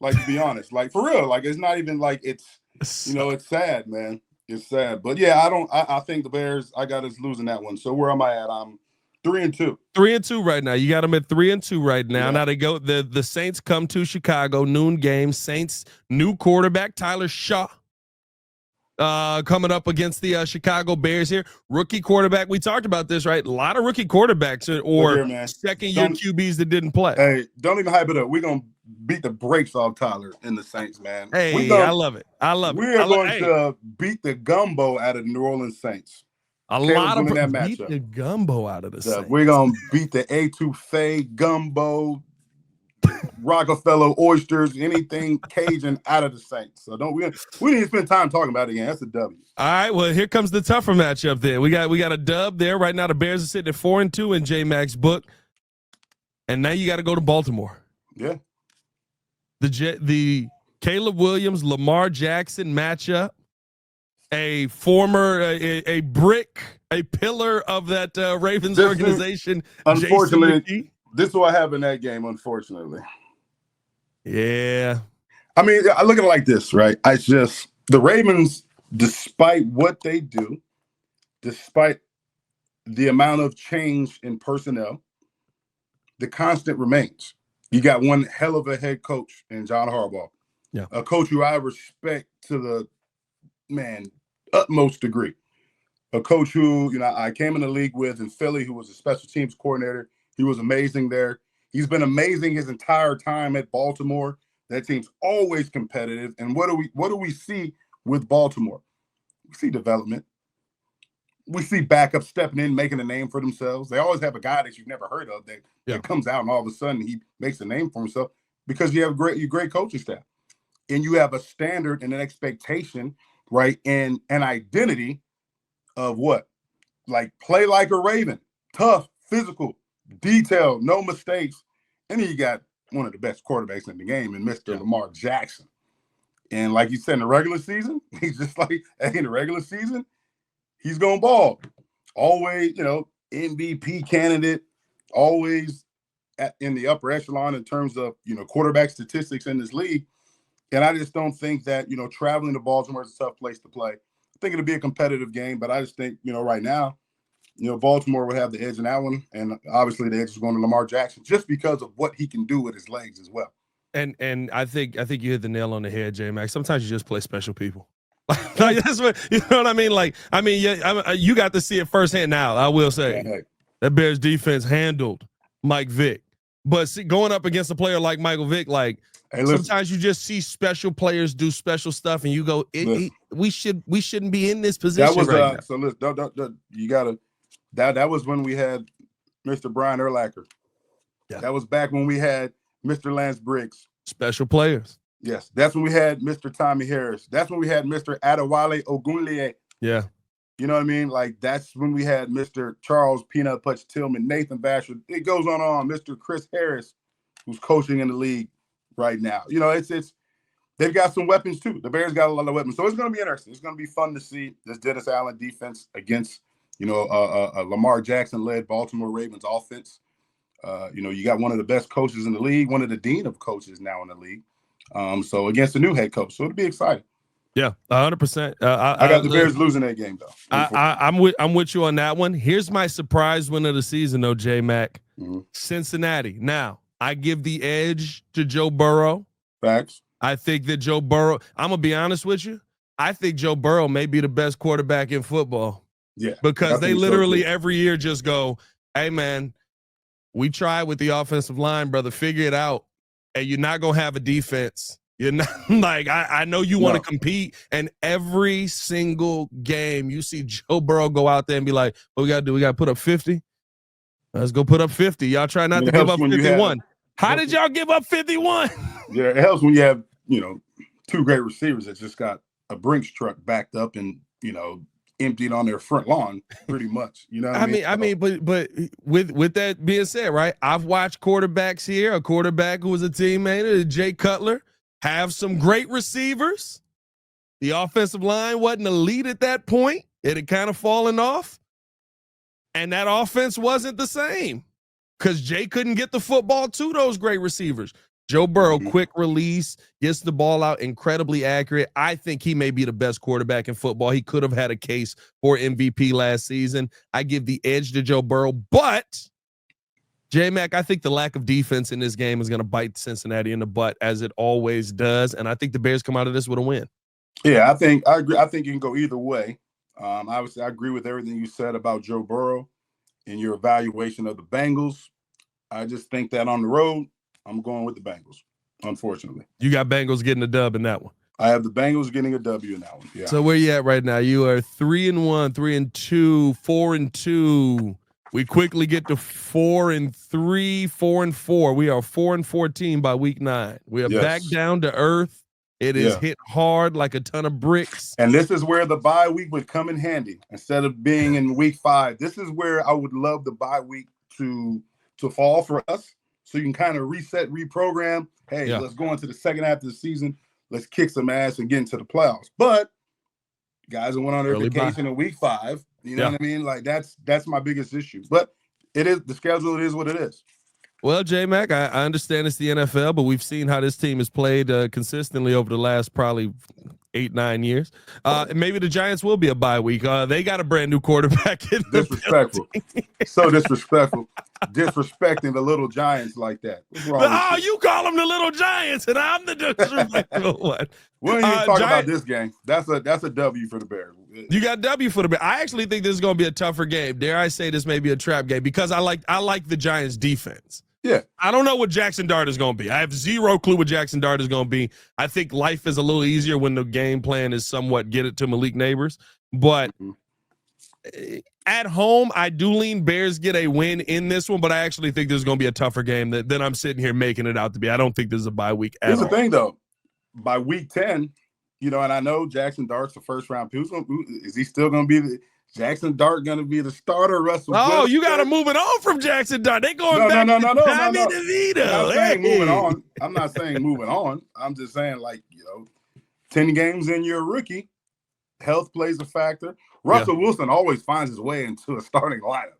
Like, to be honest, like for real, like it's not even like it's sad, man. It's sad, but yeah, I think the Bears, I got us losing that one. So where am I at? I'm 3-2. 3-2 right now. You got them at 3-2 right now. Yeah. Now they go. The Saints come to Chicago, noon game. Saints new quarterback Tyler Shaw coming up against the Chicago Bears here. Rookie quarterback. We talked about this, right? A lot of rookie quarterbacks or second-year QBs that didn't play. Hey, don't even hype it up. We're gonna beat the brakes off Tyler and the Saints, man. Hey, I love it. We are going to beat the gumbo out of the New Orleans Saints. A lot of that beat the gumbo out of the Saints. We're gonna beat the etouffee, gumbo, Rockefeller oysters, anything Cajun out of the Saints. So we need to spend time talking about it again. That's a W. All right, well, here comes the tougher matchup then. We got a dub there. Right now the Bears are sitting at 4-2 in J-Mac's book. And now you got to go to Baltimore. Yeah. The Caleb Williams, Lamar Jackson matchup. A former a brick, a pillar of that Ravens organization. Unfortunately, this is what happened in that game, unfortunately. Yeah. I mean, I look at it like this, right? The Ravens, despite what they do, despite the amount of change in personnel, the constant remains. You got one hell of a head coach in John Harbaugh. Yeah. A coach who I respect to the utmost degree. A coach who, I came in the league with in Philly, who was a special teams coordinator. He was amazing there. He's been amazing his entire time at Baltimore. That team's always competitive. And what do we see with Baltimore? We see development. we see backup stepping in, making a name for themselves. They always have a guy that you've never heard of that comes out and all of a sudden he makes a name for himself because you have a great coaching staff. And you have a standard and an expectation, right? And an identity of what? Like play like a Raven, tough, physical, detailed, no mistakes. And then you got one of the best quarterbacks in the game in Mr. Lamar Jackson. And like you said, in the regular season, he's just like, hey, in the regular season, he's going to ball. Always, MVP candidate, always in the upper echelon in terms of, quarterback statistics in this league. And I just don't think that, traveling to Baltimore is a tough place to play. I think it'll be a competitive game, but I just think, right now, Baltimore will have the edge in that one. And obviously the edge is going to Lamar Jackson just because of what he can do with his legs as well. And I think you hit the nail on the head, J-Mac. Sometimes you just play special people. Like that's what, you know what I mean? You got to see it firsthand now. I will say that Bears defense handled Mike Vick. But going up against a player like Michael Vick, sometimes you just see special players do special stuff, and you go, we shouldn't be in this position. That was right now. So listen, you gotta that was when we had Mr. Brian Urlacher. Yeah. That was back when we had Mr. Lance Briggs. Special players. Yes, that's when we had Mr. Tommy Harris. That's when we had Mr. Adewale Ogunleye. Yeah. You know what I mean? Like, that's when we had Mr. Charles Peanut Punch Tillman, Nathan Basher. It goes on. Mr. Chris Harris, who's coaching in the league right now. It's they've got some weapons too. The Bears got a lot of weapons. So it's going to be interesting. It's going to be fun to see this Dennis Allen defense against, a Lamar Jackson-led Baltimore Ravens offense. You got one of the best coaches in the league, one of the dean of coaches now in the league. So against a new head coach. So it'll be exciting. Yeah, 100%. I got the Bears losing that game, though. I'm with you on that one. Here's my surprise win of the season, though, J-Mac. Mm-hmm. Cincinnati. Now, I give the edge to Joe Burrow. Facts. I think that Joe Burrow, I'm going to be honest with you, I think Joe Burrow may be the best quarterback in football. Yeah. Because they literally every year just go, hey, man, we tried with the offensive line, brother. Figure it out. And you're not going to have a defense. You're not like, I know you want to compete, and every single game you see Joe Burrow go out there and be like, what we got to do? We got to put up 50. Let's go put up 50. Y'all try not to give up 51. How did y'all give up 51? Yeah, it helps when you have, two great receivers that just got a Brinks truck backed up and, emptied on their front lawn pretty much. You know what I mean? But with that being said, right, I've watched quarterbacks here, a quarterback who was a teammate, Jay Cutler, have some great receivers. The offensive line wasn't elite at that point. It had kind of fallen off. And that offense wasn't the same because Jay couldn't get the football to those great receivers. Joe Burrow, quick release, gets the ball out, incredibly accurate. I think he may be the best quarterback in football. He could have had a case for MVP last season. I give the edge to Joe Burrow, but J-Mac, I think the lack of defense in this game is going to bite Cincinnati in the butt, as it always does, and I think the Bears come out of this with a win. Yeah, I agree. I think you can go either way. Obviously, I agree with everything you said about Joe Burrow and your evaluation of the Bengals. I just think that on the road, I'm going with the Bengals, unfortunately. You got Bengals getting a dub in that one. I have the Bengals getting a W in that one. Yeah. So where you at right now? You are 3-1, 3-2, 4-2. We quickly get to 4-3, 4-4. We are 4-14 by week 9. We are back down to earth. It is hit hard like a ton of bricks. And this is where the bye week would come in handy instead of being in week 5. This is where I would love the bye week to fall for us. So you can kind of reset, reprogram. Hey, let's go into the second half of the season. Let's kick some ass and get into the playoffs. But guys that went on their vacation in week 5, you know what I mean? Like that's my biggest issue. But it is the schedule. It is what it is. Well, J-Mac, I understand it's the NFL, but we've seen how this team has played consistently over the last probably 8-9 years. Maybe the Giants will be a bye week. They got a brand new quarterback. Disrespectful. So disrespectful. Disrespecting the little Giants like that. You call them the little Giants, and I'm the disrespectful one. We don't even talk about this game. That's a W for the Bears. You got W for the Bears. I actually think this is going to be a tougher game. Dare I say this may be a trap game because I like the Giants' defense. Yeah. I don't know what Jackson Dart is going to be. I have zero clue what Jackson Dart is going to be. I think life is a little easier when the game plan is somewhat get it to Malik Neighbors. But At home, I do lean Bears get a win in this one, but I actually think there's going to be a tougher game than I'm sitting here making it out to be. I don't think this is a bye week at all. Here's the thing, though. By week 10, and I know Jackson Dart's the first round. Is he still going to be Jackson Dart going to be the starter? Russell. Oh, you got to move it on from Jackson Dart. They going back to Tommy DeVito. I'm not saying moving on. I'm not saying moving on. I'm just saying, 10 games in, you're a rookie. Health plays a factor. Russell Wilson always finds his way into a starting lineup.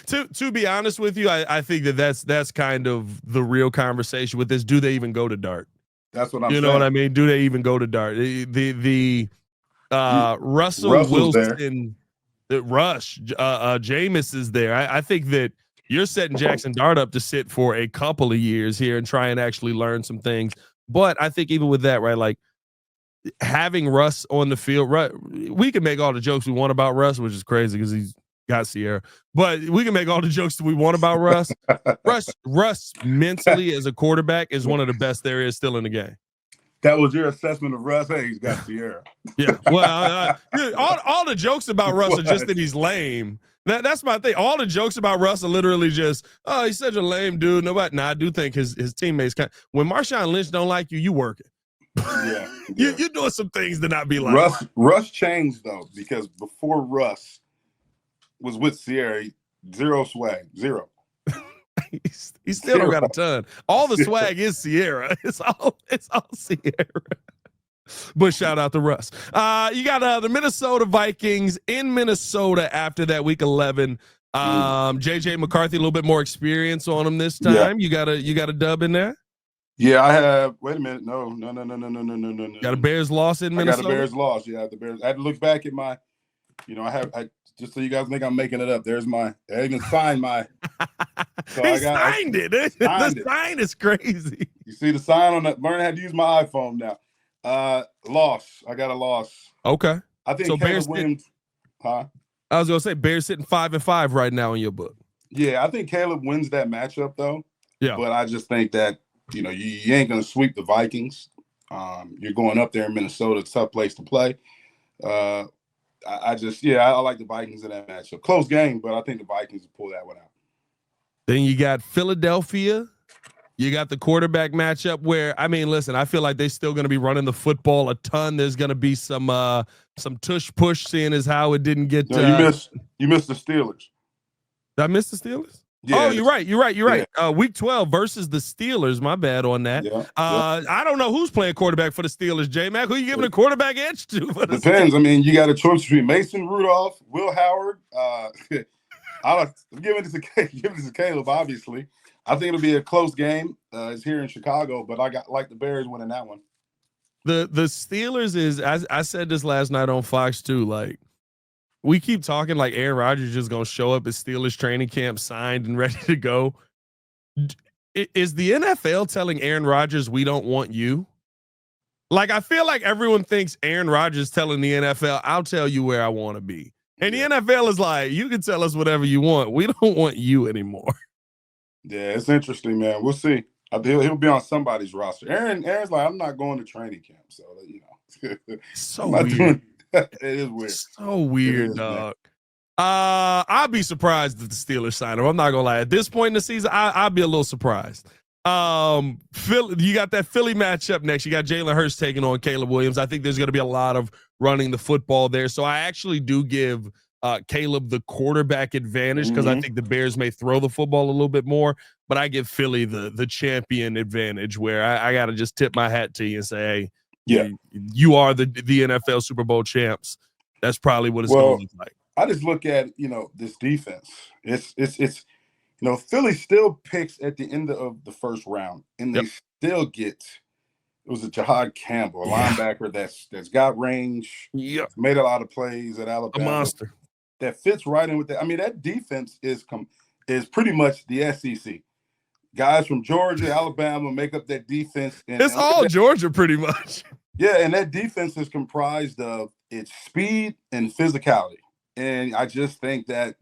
To be honest with you, I think that's kind of the real conversation with this. Do they even go to Dart? That's what I'm saying. You know what I mean? Do they even go to Dart? Russell Wilson, the Rush, Jameis is there. I think that you're setting Jackson Dart up to sit for a couple of years here and try and actually learn some things. But I think even with that, right, having Russ on the field, we can make all the jokes we want about Russ, which is crazy because he's got Sierra, but we can make all the jokes that we want about Russ. Russ mentally as a quarterback is one of the best there is still in the game. That was your assessment of Russ. Hey, he's got Sierra. Yeah. Well, all the jokes about Russ are just that he's lame. That's my thing. All the jokes about Russ are literally just, oh, he's such a lame dude. I do think his teammates when Marshawn Lynch don't like you, you work it. Yeah. You're doing some things to not be like Russ changed though, because before Russ was with Sierra, zero swag, zero. he still don't got a ton. All the swag is Sierra. It's all Sierra. But shout out to Russ. You got the Minnesota Vikings in Minnesota after that week 11. JJ McCarthy, a little bit more experience on him this time. Yeah. You got a dub in there? Yeah, I have. Wait a minute. No. Got a Bears loss in Minnesota? I got a Bears loss. Yeah, the Bears. I had to look back at my, I just so you guys think I'm making it up. There's I even signed my. So he signed it. The sign is crazy. You see the sign on that? Learn how to use my iPhone now. Loss. I got a loss. Okay. I think so Caleb wins. Huh? I was gonna say Bears sitting 5-5 right now in your book. Yeah, I think Caleb wins that matchup though. Yeah. But I just think that you ain't gonna sweep the Vikings. You're going up there in Minnesota, it's a tough place to play. I like the Vikings in that matchup. Close game, but I think the Vikings will pull that one out. Then you got Philadelphia. You got the quarterback matchup where, listen, I feel like they're still going to be running the football a ton. There's going to be some tush push, seeing as how it didn't get. No, you missed the Steelers. Did I miss the Steelers? Yeah, oh, you're right. Yeah. Week 12 versus the Steelers. My bad on that. Yeah. I don't know who's playing quarterback for the Steelers. J-Mac, who you giving a quarterback edge to? Depends. You got a choice between Mason Rudolph, Will Howard. I'm giving this to Caleb, obviously. I think it'll be a close game. It's here in Chicago, but I like the Bears winning that one. The Steelers is, as I said this last night on Fox too, we keep talking like Aaron Rodgers is just going to show up at Steelers training camp signed and ready to go. Is the NFL telling Aaron Rodgers, we don't want you? I feel like everyone thinks Aaron Rodgers telling the NFL, I'll tell you where I want to be. And the NFL is like, you can tell us whatever you want. We don't want you anymore. Yeah, it's interesting, man. We'll see. He'll be on somebody's roster. Aaron's like, I'm not going to training camp. So, So weird. It is weird. So weird, dog. I'll be surprised if the Steelers sign him. I'm not gonna lie. At this point in the season, I'll be a little surprised. Philly, you got that Philly matchup next. You got Jalen Hurts taking on Caleb Williams. I think there's gonna be a lot of running the football there. So I actually do give Caleb the quarterback advantage because I think the Bears may throw the football a little bit more, but I give Philly the champion advantage where I got to just tip my hat to you and say, hey, yeah, you are the NFL Super Bowl champs. That's probably what it's going to look like. I just look at, this defense. It's Philly still picks at the end of the first round, and they still get, it was a Jahad Campbell, a linebacker that's got range, made a lot of plays at Alabama. A monster. That fits right in with that. That defense is pretty much the SEC. Guys from Georgia, Alabama make up that defense. It's all Georgia pretty much. Yeah, and that defense is comprised of its speed and physicality. And I just think that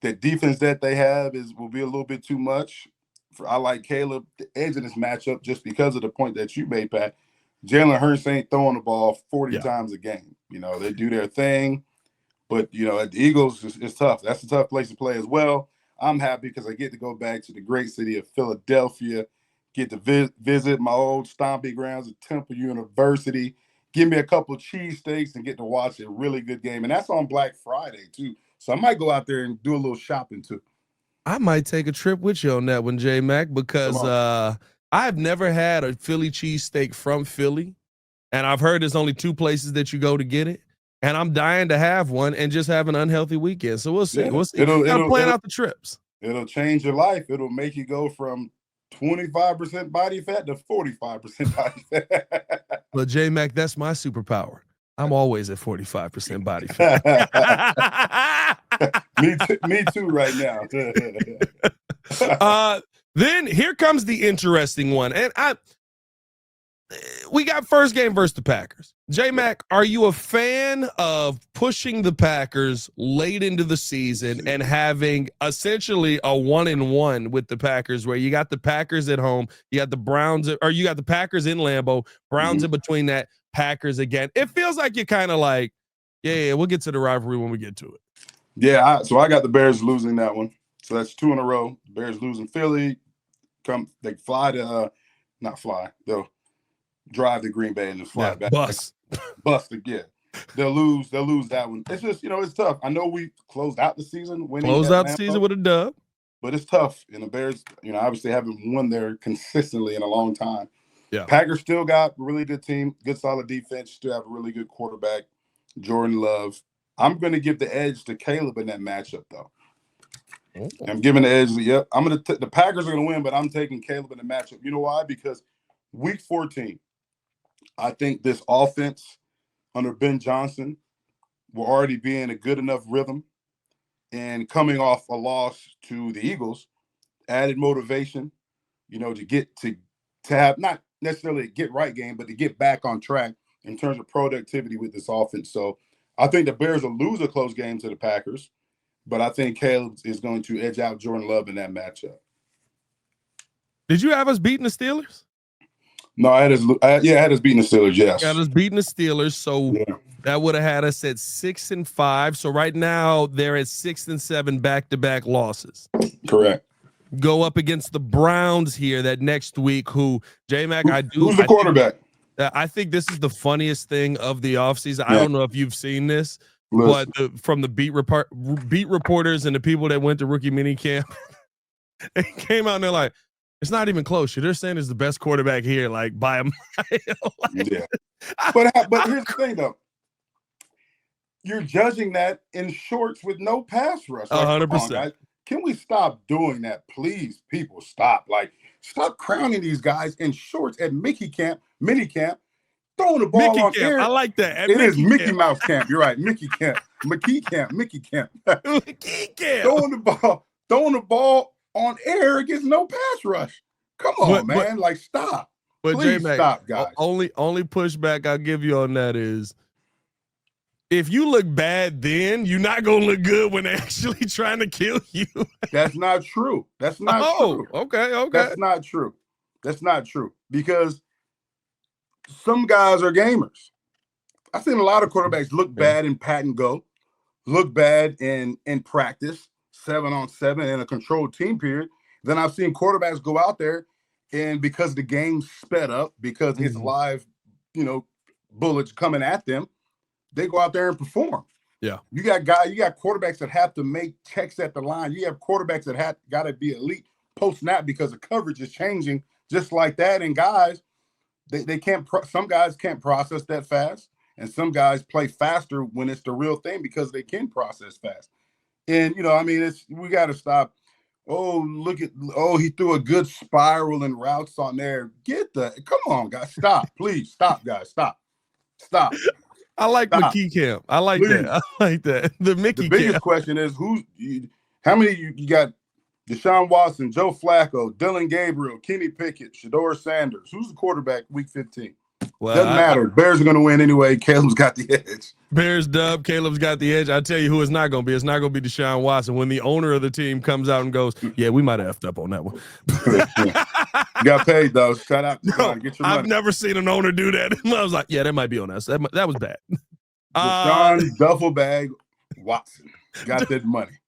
the defense that they have will be a little bit too much. I like Caleb, the edge of this matchup, just because of the point that you made, Pat. Jalen Hurts ain't throwing the ball 40 times a game. They do their thing. But, at the Eagles, it's tough. That's a tough place to play as well. I'm happy because I get to go back to the great city of Philadelphia, get to visit my old stomping grounds at Temple University, give me a couple of cheesesteaks, and get to watch a really good game. And that's on Black Friday, too. So I might go out there and do a little shopping, too. I might take a trip with you on that one, J-Mac, because I've never had a Philly cheesesteak from Philly. And I've heard there's only 2 places that you go to get it. And I'm dying to have one and just have an unhealthy weekend. So we'll see. Yeah, we'll see. It'll plan out the trips. It'll change your life. It'll make you go from 25% body fat to 45% body fat. Well, J-Mac, that's my superpower. I'm always at 45% body fat. me too right now. Then here comes the interesting one. And we got first game versus the Packers. J-Mac, are you a fan of pushing the Packers late into the season and having essentially a 1-1 with the Packers, where you got the Packers at home, you got the Browns, or you got the Packers in Lambeau, Browns in between that, Packers again? It feels like you're kind of like, yeah, we'll get to the rivalry when we get to it. Yeah, so I got the Bears losing that one. So that's 2 in a row. Bears losing Philly. They fly to not fly. They'll drive to Green Bay and just fly back. Bust again. They'll lose that one. It's just, it's tough. I know we closed out the season with a dub. But it's tough. And the Bears, obviously haven't won there consistently in a long time. Yeah. Packers still got a really good team, good solid defense, still have a really good quarterback, Jordan Love. I'm going to give the edge to Caleb in that matchup, though. Oh. I'm giving the edge. Yep. The Packers are going to win, but I'm taking Caleb in the matchup. You know why? Because week 14, I think this offense under Ben Johnson will already be in a good enough rhythm, and coming off a loss to the Eagles, added motivation, to have not necessarily a get right game, but to get back on track in terms of productivity with this offense. So I think the Bears will lose a close game to the Packers, but I think Caleb is going to edge out Jordan Love in that matchup. Did you have us beating the Steelers? No, I had us beating the Steelers, yes. Got us beating the Steelers, so that would have had us at 6-5. So right now they're at 6-7 back-to-back losses. Correct. Go up against the Browns here that next week, who, J-Mac, who's the quarterback? I think this is the funniest thing of the offseason. I don't know if you've seen this, but from the beat reporters and the people that went to rookie minicamp, they came out and they're like, it's not even close. They're saying it's the best quarterback here, like by a mile. Yeah. But here's the thing, though. You're judging that in shorts with no pass rush. 100%. Can we stop doing that, please? People, stop. Stop crowning these guys in shorts at minicamp, throwing the ball on air. I like that. It is Mickey Mouse camp. You're right, Mickey camp. McKie camp. McKie camp. Throwing the ball on air against no pass rush. Come on, man. Stop. But please stop, guys. Only pushback I'll give you on that is, if you look bad then, you're not going to look good when they're actually trying to kill you. That's not true. True. Okay. That's not true. Because some guys are gamers. I've seen a lot of quarterbacks look bad in pat and go, look bad in practice, 7-on-7 in a controlled team period. Then I've seen quarterbacks go out there, and because the game's sped up, because it's live, bullets coming at them, they go out there and perform. Yeah. You got quarterbacks that have to make checks at the line. You have quarterbacks that have got to be elite post-snap because the coverage is changing just like that. And guys, they can't some guys can't process that fast, and some guys play faster when it's the real thing because they can process fast. And we got to stop. He threw a good spiral and routes on there. Come on, guys, stop, please, stop, guys, stop. I like McKie camp. I like that. I like that. The Mickey. The biggest camp. question is how many you got? Deshaun Watson, Joe Flacco, Dylan Gabriel, Kenny Pickett, Shador Sanders. Who's the quarterback week 15? Well, doesn't matter. Bears are going to win anyway. Caleb's got the edge. Bears dub. Caleb's got the edge. I'll tell you who it's not going to be. It's not going to be Deshaun Watson. When the owner of the team comes out and goes, yeah, we might have effed up on that one. You got paid, though. Shout out. Get your money. I've never seen an owner do that. I was like, yeah, that might be on us. That was bad. Deshaun duffel bag Watson got that money.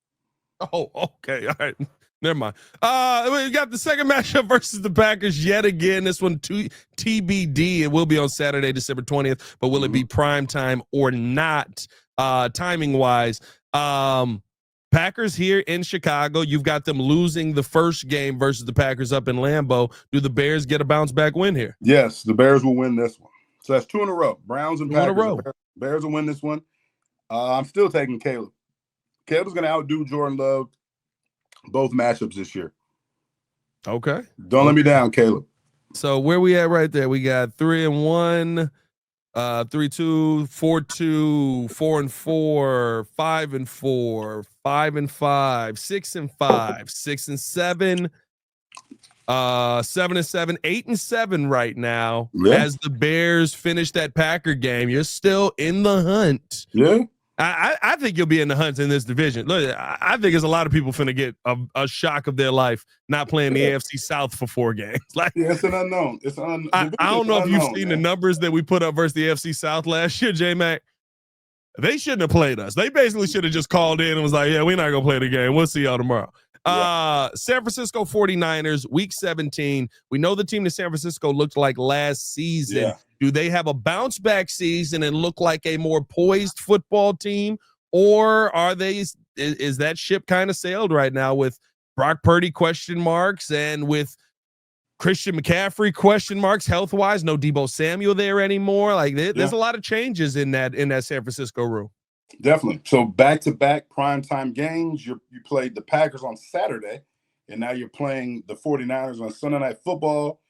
Oh, okay. All right. Never mind. We got the second matchup versus the Packers yet again. This one TBD. It will be on Saturday, December 20th, but will it be prime time or not? Timing wise. Packers here in Chicago. You've got them losing the first game versus the Packers up in Lambeau. Do the Bears get a bounce back win here? Yes, the Bears will win this one. So that's 2 in a row. Browns and Packers. 2 in a row. Bears will win this one. I'm still taking Caleb. Caleb's going to outdo Jordan Love both matchups this year. Okay. Don't let me down, Caleb. So where we at right there? We got 3-1, 3-2, 4-2, 4-4, 5-4, 5-5, 6-5, 6-7, 7-7, 8-7 right now. Yeah. As the Bears finish that Packer game, you're still in the hunt. Yeah. I think you'll be in the hunt in this division. Look, I think there's a lot of people finna get a shock of their life not playing the AFC South for 4 games. Like, yeah, it's an unknown. It's an I don't know if you've seen the numbers that we put up versus the AFC South last year, J-Mac. They shouldn't have played us. They basically should have just called in and was like, yeah, we're not going to play the game. We'll see y'all tomorrow. Yeah. San Francisco 49ers, week 17. We know the team that San Francisco looked like last season. Yeah. Do they have a bounce back season and look like a more poised football team? Or are they, is that ship kind of sailed right now with Brock Purdy question marks and with Christian McCaffrey question marks health-wise? No Deebo Samuel there anymore. Like there's a lot of changes in that San Francisco room. Definitely. So back-to-back primetime games. You played the Packers on Saturday, and now you're playing the 49ers on Sunday Night Football.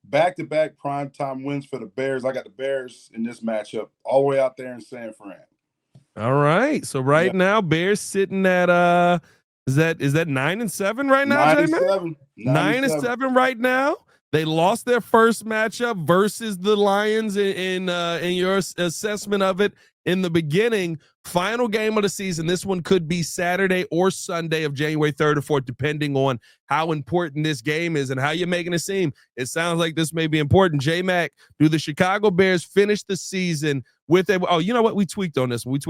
Back-to-back primetime wins for the Bears. I got the Bears in this matchup all the way out there in San Fran. All right. So now Bears sitting at is that 9-7 right now, 9-7. 9-7 right now. They lost their first matchup versus the Lions in your assessment of it in the beginning. Final game of the season. This one could be Saturday or Sunday of January 3rd or 4th, depending on how important this game is and how you're making it seem. It sounds like this may be important. J-Mac, do the Chicago Bears finish the season with a, oh, you know what? We tweaked on this one.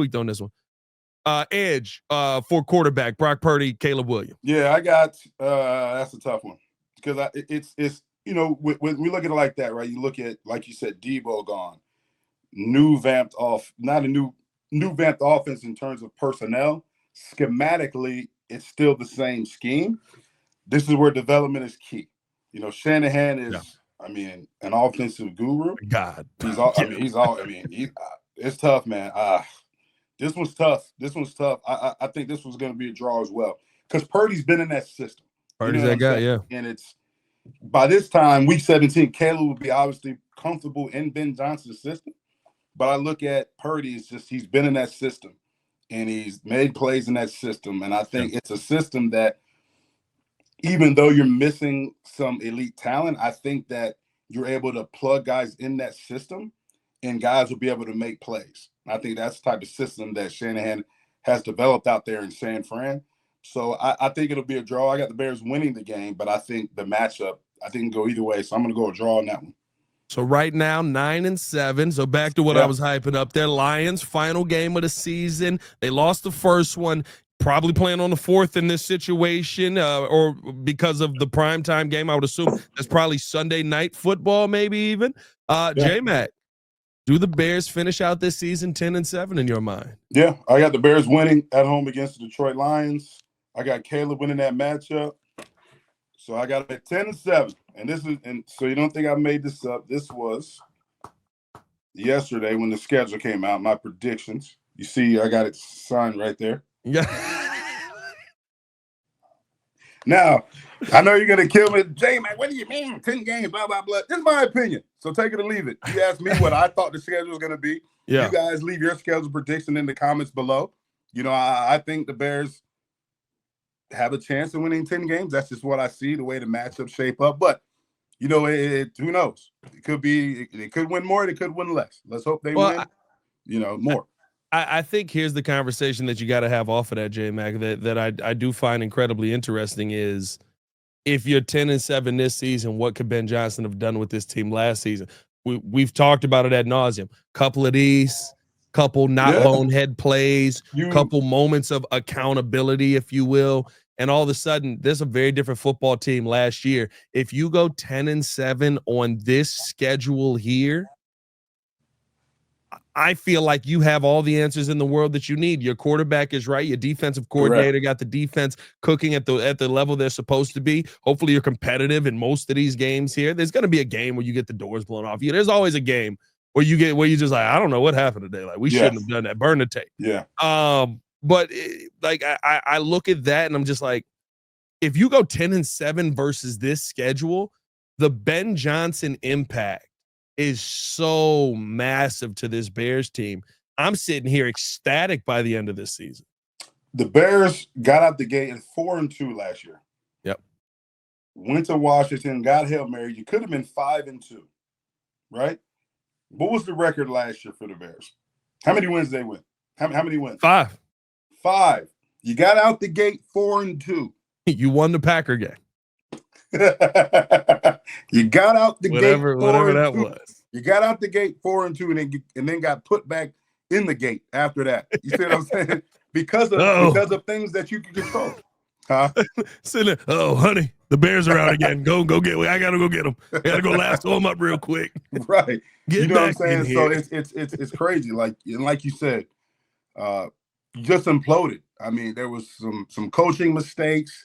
Edge for quarterback, Brock Purdy, Caleb Williams. Yeah, I got, that's a tough one because it's, you know, when we look at it like that, right? You look at, like you said, Deebo gone, not a new vamped offense in terms of personnel. Schematically, it's still the same scheme. This is where development is key. You know, Shanahan is, I mean, an offensive guru. God, it's tough, man. This one's tough. I think this was going to be a draw as well because Purdy's been in that system. Purdy's that guy, yeah. And it's, by this time, week 17, Caleb would be obviously comfortable in Ben Johnson's system. But I look at Purdy, it's just he's been in that system and he's made plays in that system. And I think it's a system that, even though you're missing some elite talent, I think that you're able to plug guys in that system and guys will be able to make plays. I think that's the type of system that Shanahan has developed out there in San Fran. So I think it'll be a draw. I got the Bears winning the game, but I think the matchup, I think, can go either way. So I'm going to go a draw on that one. So right now, 9-7. So back to what I was hyping up there. Lions, final game of the season. They lost the first one. Probably playing on the fourth in this situation, or because of the primetime game. I would assume that's probably Sunday night football, maybe even. J-Mac, do the Bears finish out this season 10-7 in your mind? Yeah, I got the Bears winning at home against the Detroit Lions. I got Caleb winning that matchup. So I got it at 10-7. And so you don't think I made this up. This was yesterday when the schedule came out, my predictions. You see, I got it signed right there. Yeah. Now, I know you're going to kill me. J-Mac, what do you mean? 10 games, blah, blah, blah. This is my opinion. So take it or leave it. You asked me what I thought the schedule was going to be. Yeah. You guys leave your schedule prediction in the comments below. You know, I think the Bears have a chance of winning 10 games. That's just what I see, the way the matchups shape up. But, you know, who knows? It could be, they could win more, they could win less. Let's hope they win, more. I think here's the conversation that you got to have off of that, J-Mac, that I do find incredibly interesting is if you're 10-7 this season, what could Ben Johnson have done with this team last season? We've talked about it ad nauseum. Couple of these, couple not bonehead plays, couple moments of accountability, if you will. And all of a sudden, there's a very different football team last year. If you go 10-7 on this schedule here, I feel like you have all the answers in the world that you need. Your quarterback is right. Your defensive coordinator got the defense cooking at the level they're supposed to be. Hopefully you're competitive in most of these games here. There's going to be a game where you get the doors blown off you. There's always a game where you just like, I don't know what happened today. Like we shouldn't have done that. Burn the tape. Yeah. But I look at that and I'm just like, if you go 10-7 versus this schedule, the Ben Johnson impact is so massive to this Bears team. I'm sitting here ecstatic by the end of this season. The Bears got out the gate at 4-2 last year. Yep. Went to Washington, got Hail Mary. You could have been 5-2, right? What was the record last year for the Bears? How many wins did they win? How many wins? 5. You got out the gate 4-2. You won the Packer game. You got out the gate whatever that was. You got out the gate 4-2, and then got put back in the gate after that. You see what I'm saying? Because of things that you can control. Huh? Honey, the Bears are out again. Go get. I gotta go get them. I gotta go lasso them up real quick. Right. Get you know back what I'm saying? in So here. it's crazy. Like you said, you just imploded. I mean, there was some coaching mistakes.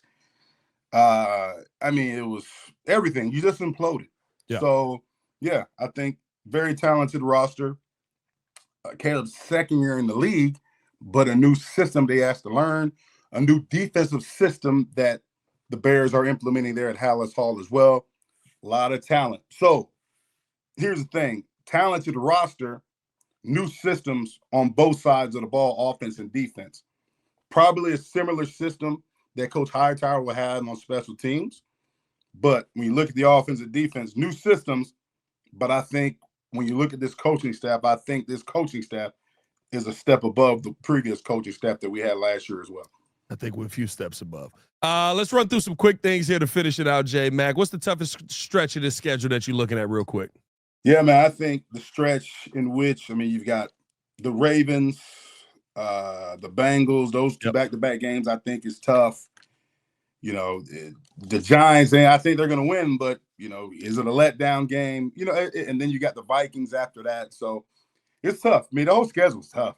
I mean, it was everything. You just imploded. Yeah. So, yeah, I think very talented roster. Caleb's second year in the league, but a new system they asked to learn, a new defensive system that the Bears are implementing there at Hallis Hall as well. A lot of talent. So, here's the thing. Talented roster, new systems on both sides of the ball, offense and defense. Probably a similar system that Coach Hightower will have on special teams. But when you look at the offense and defense, new systems. But I think when you look at this coaching staff, I think this coaching staff is a step above the previous coaching staff that we had last year as well. I think we're a few steps above. Let's run through some quick things here to finish it out, J Mac. What's the toughest stretch of this schedule that you're looking at real quick? Yeah, man, I think the stretch in which, you've got the Ravens, the Bengals, those two back-to-back games, I think is tough. You know, the Giants, I think they're going to win, but, is it a letdown game? And then you got the Vikings after that. So it's tough. The whole schedule's tough.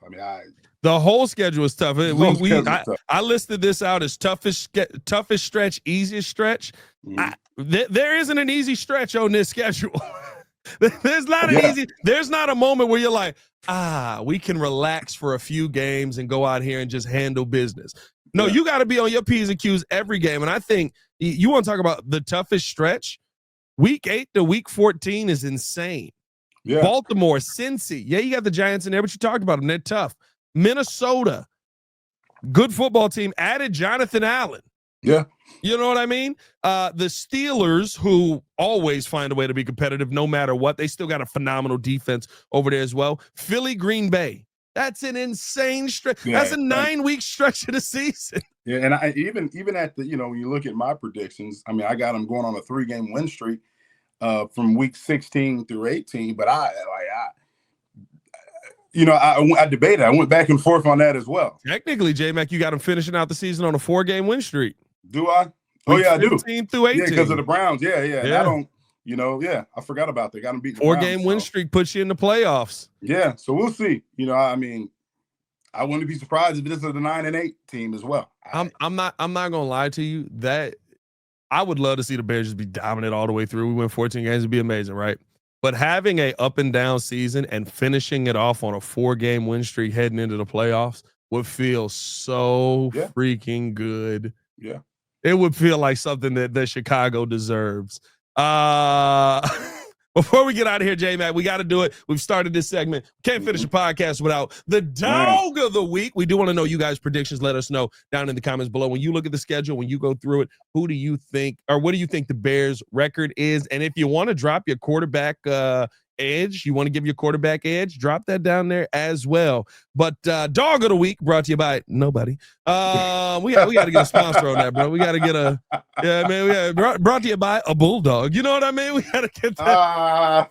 The whole schedule is tough. Tough. I listed this out as toughest stretch, easiest stretch. Mm-hmm. There isn't an easy stretch on this schedule. There's not an easy. There's not a moment where you're like, we can relax for a few games and go out here and just handle business. No, you got to be on your P's and Q's every game. And I think you want to talk about the toughest stretch. Week 8 to week 14 is insane. Yeah. Baltimore, Cincy. Yeah, you got the Giants in there, but you talked about them. They're tough. Minnesota, good football team, added Jonathan Allen. Yeah. You know what I mean? The Steelers, who always find a way to be competitive no matter what, they still got a phenomenal defense over there as well. Philly, Green Bay. That's an insane stretch. Yeah, that's a 9-week stretch of the season. Yeah, and I even at the, when you look at my predictions, I got them going on a 3-game win streak from week 16 through 18. But I debated. I went back and forth on that as well. Technically, J-Mac, you got them finishing out the season on a 4-game win streak. Do I? Oh, yeah, I do. 15 through 18. Yeah, because of the Browns. Yeah. And I don't, I forgot about that. Got them beat the 4-game win streak puts you in the playoffs. Yeah, so we'll see. I wouldn't be surprised if this is a 9-8 team as well. I'm not gonna lie to you that I would love to see the Bears just be dominant all the way through. We win 14 games, it'd be amazing, right? But having a up and down season and finishing it off on a 4-game win streak heading into the playoffs would feel so freaking good. Yeah. It would feel like something that Chicago deserves. Before we get out of here, J-Mac, we got to do it. We've started this segment. Can't finish a podcast without the dog of the week. We do want to know you guys' predictions. Let us know down in the comments below. When you look at the schedule, when you go through it, who do you think, or what do you think the Bears' record is? And if you want to drop your quarterback edge, you want to give your quarterback edge, drop that down there as well. But dog of the week brought to you by nobody. We got to get a sponsor on that, bro. We got to get brought to you by a bulldog. You know what I mean? We got to get that.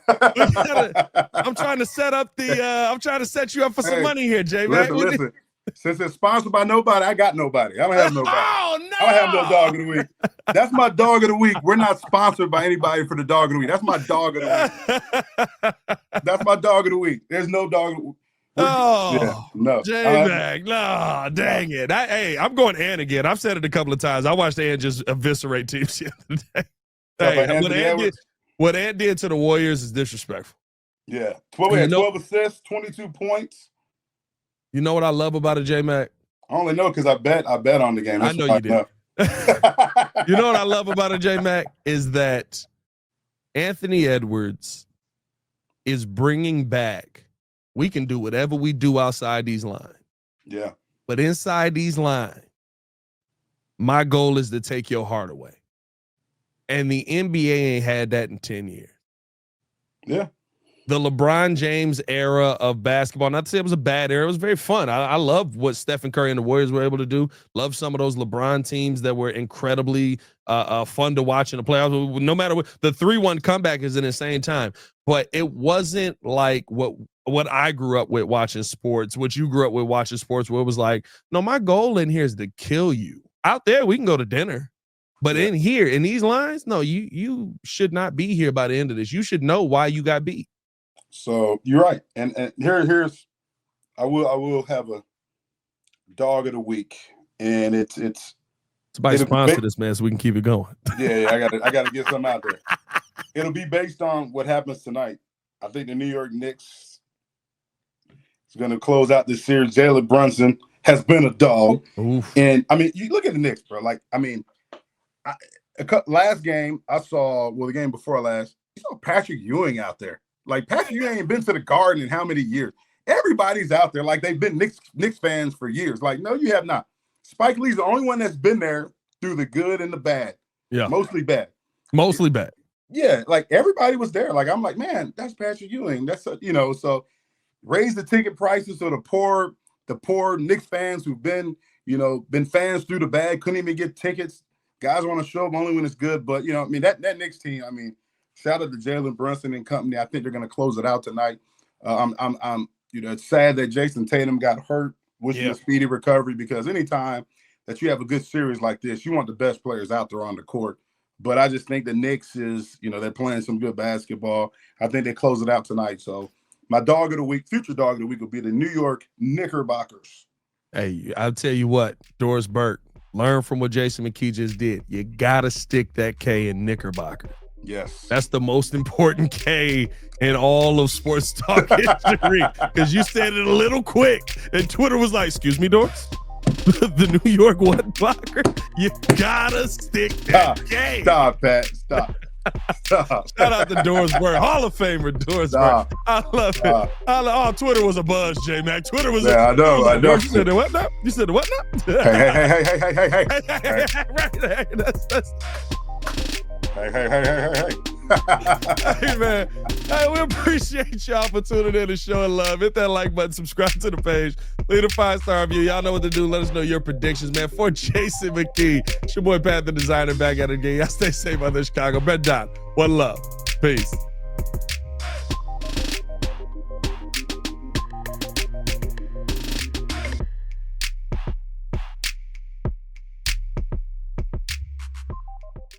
I'm trying to set up I'm trying to set you up for some money here, Jay. Listen. Since it's sponsored by nobody, I got nobody. I don't have nobody. Oh, no. I don't have no dog of the week. That's my dog of the week. We're not sponsored by anybody for the dog of the week. That's my dog of the week. That's my dog of the week. There's no dog of the week. No. J-Mac, no, dang it. I'm going Ant again. I've said it a couple of times. I watched Ant just eviscerate teams the other day. What Ant did to the Warriors is disrespectful. Yeah. 12 assists, 22 points. You know what I love about it, J-Mac? I only know because I bet on the game. That's I know you did. You know what I love about it, J-Mac, is that Anthony Edwards is bringing back, we can do whatever we do outside these lines. Yeah. But inside these lines, my goal is to take your heart away. And the NBA ain't had that in 10 years. Yeah. The LeBron James era of basketball, not to say it was a bad era, it was very fun. I love what Stephen Curry and the Warriors were able to do. Love some of those LeBron teams that were incredibly fun to watch in the playoffs. No matter what, the 3-1 comeback is an insane time. But it wasn't like what I grew up with watching sports, what you grew up with watching sports, where it was like, no, my goal in here is to kill you. Out there, we can go to dinner. But in here, in these lines, no, you should not be here by the end of this. You should know why you got beat. So you're right, and here's I will have a dog of the week, and it's somebody sponsor this, man, so we can keep it going. Yeah, I got to get something out there. It'll be based on what happens tonight. I think the New York Knicks is going to close out this series. Jalen Brunson has been a dog, and I mean, you look at the Knicks, bro. Like, I mean, last game I saw, the game before last, you saw Patrick Ewing out there. Like, Patrick Ewing ain't been to the Garden in how many years? Everybody's out there like they've been Knicks fans for years. Like, no, you have not. Spike Lee's the only one that's been there through the good and the bad. Yeah. Mostly bad. Mostly bad. Yeah, like everybody was there. Like, I'm like, man, that's Patrick Ewing. That's so raise the ticket prices so the poor Knicks fans who've been fans through the bad, couldn't even get tickets. Guys want to show up only when it's good. But I mean, that Knicks team, I mean, shout out to Jalen Brunson and company. I think they're going to close it out tonight. I'm it's sad that Jason Tatum got hurt. Wishing a speedy recovery, because anytime that you have a good series like this, you want the best players out there on the court. But I just think the Knicks is, they're playing some good basketball. I think they close it out tonight. So my dog of the week, future dog of the week, will be the New York Knickerbockers. Hey, I'll tell you what, Doris Burke, learn from what Jason McKie just did. You got to stick that K in Knickerbocker. Yes. That's the most important K in all of sports talk history, because you said it a little quick and Twitter was like, excuse me, Doris? The New York what blocker? You gotta stick that K. Stop, Pat. Stop. Shout out to Doris Burke, Hall of Famer Doris Burke. I love it. Twitter was a buzz, J-Mac. Twitter was I know. You said the what now? You said the what now? Hey. Right. That's Hey. Hey, man. Hey, we appreciate y'all for tuning in and showing love. Hit that like button, subscribe to the page, leave a 5-star review. Y'all know what to do. Let us know your predictions, man. For Jason McKie, it's your boy Pat the Designer back at it again. Y'all stay safe out there, Chicago. Bet down. One love. Peace.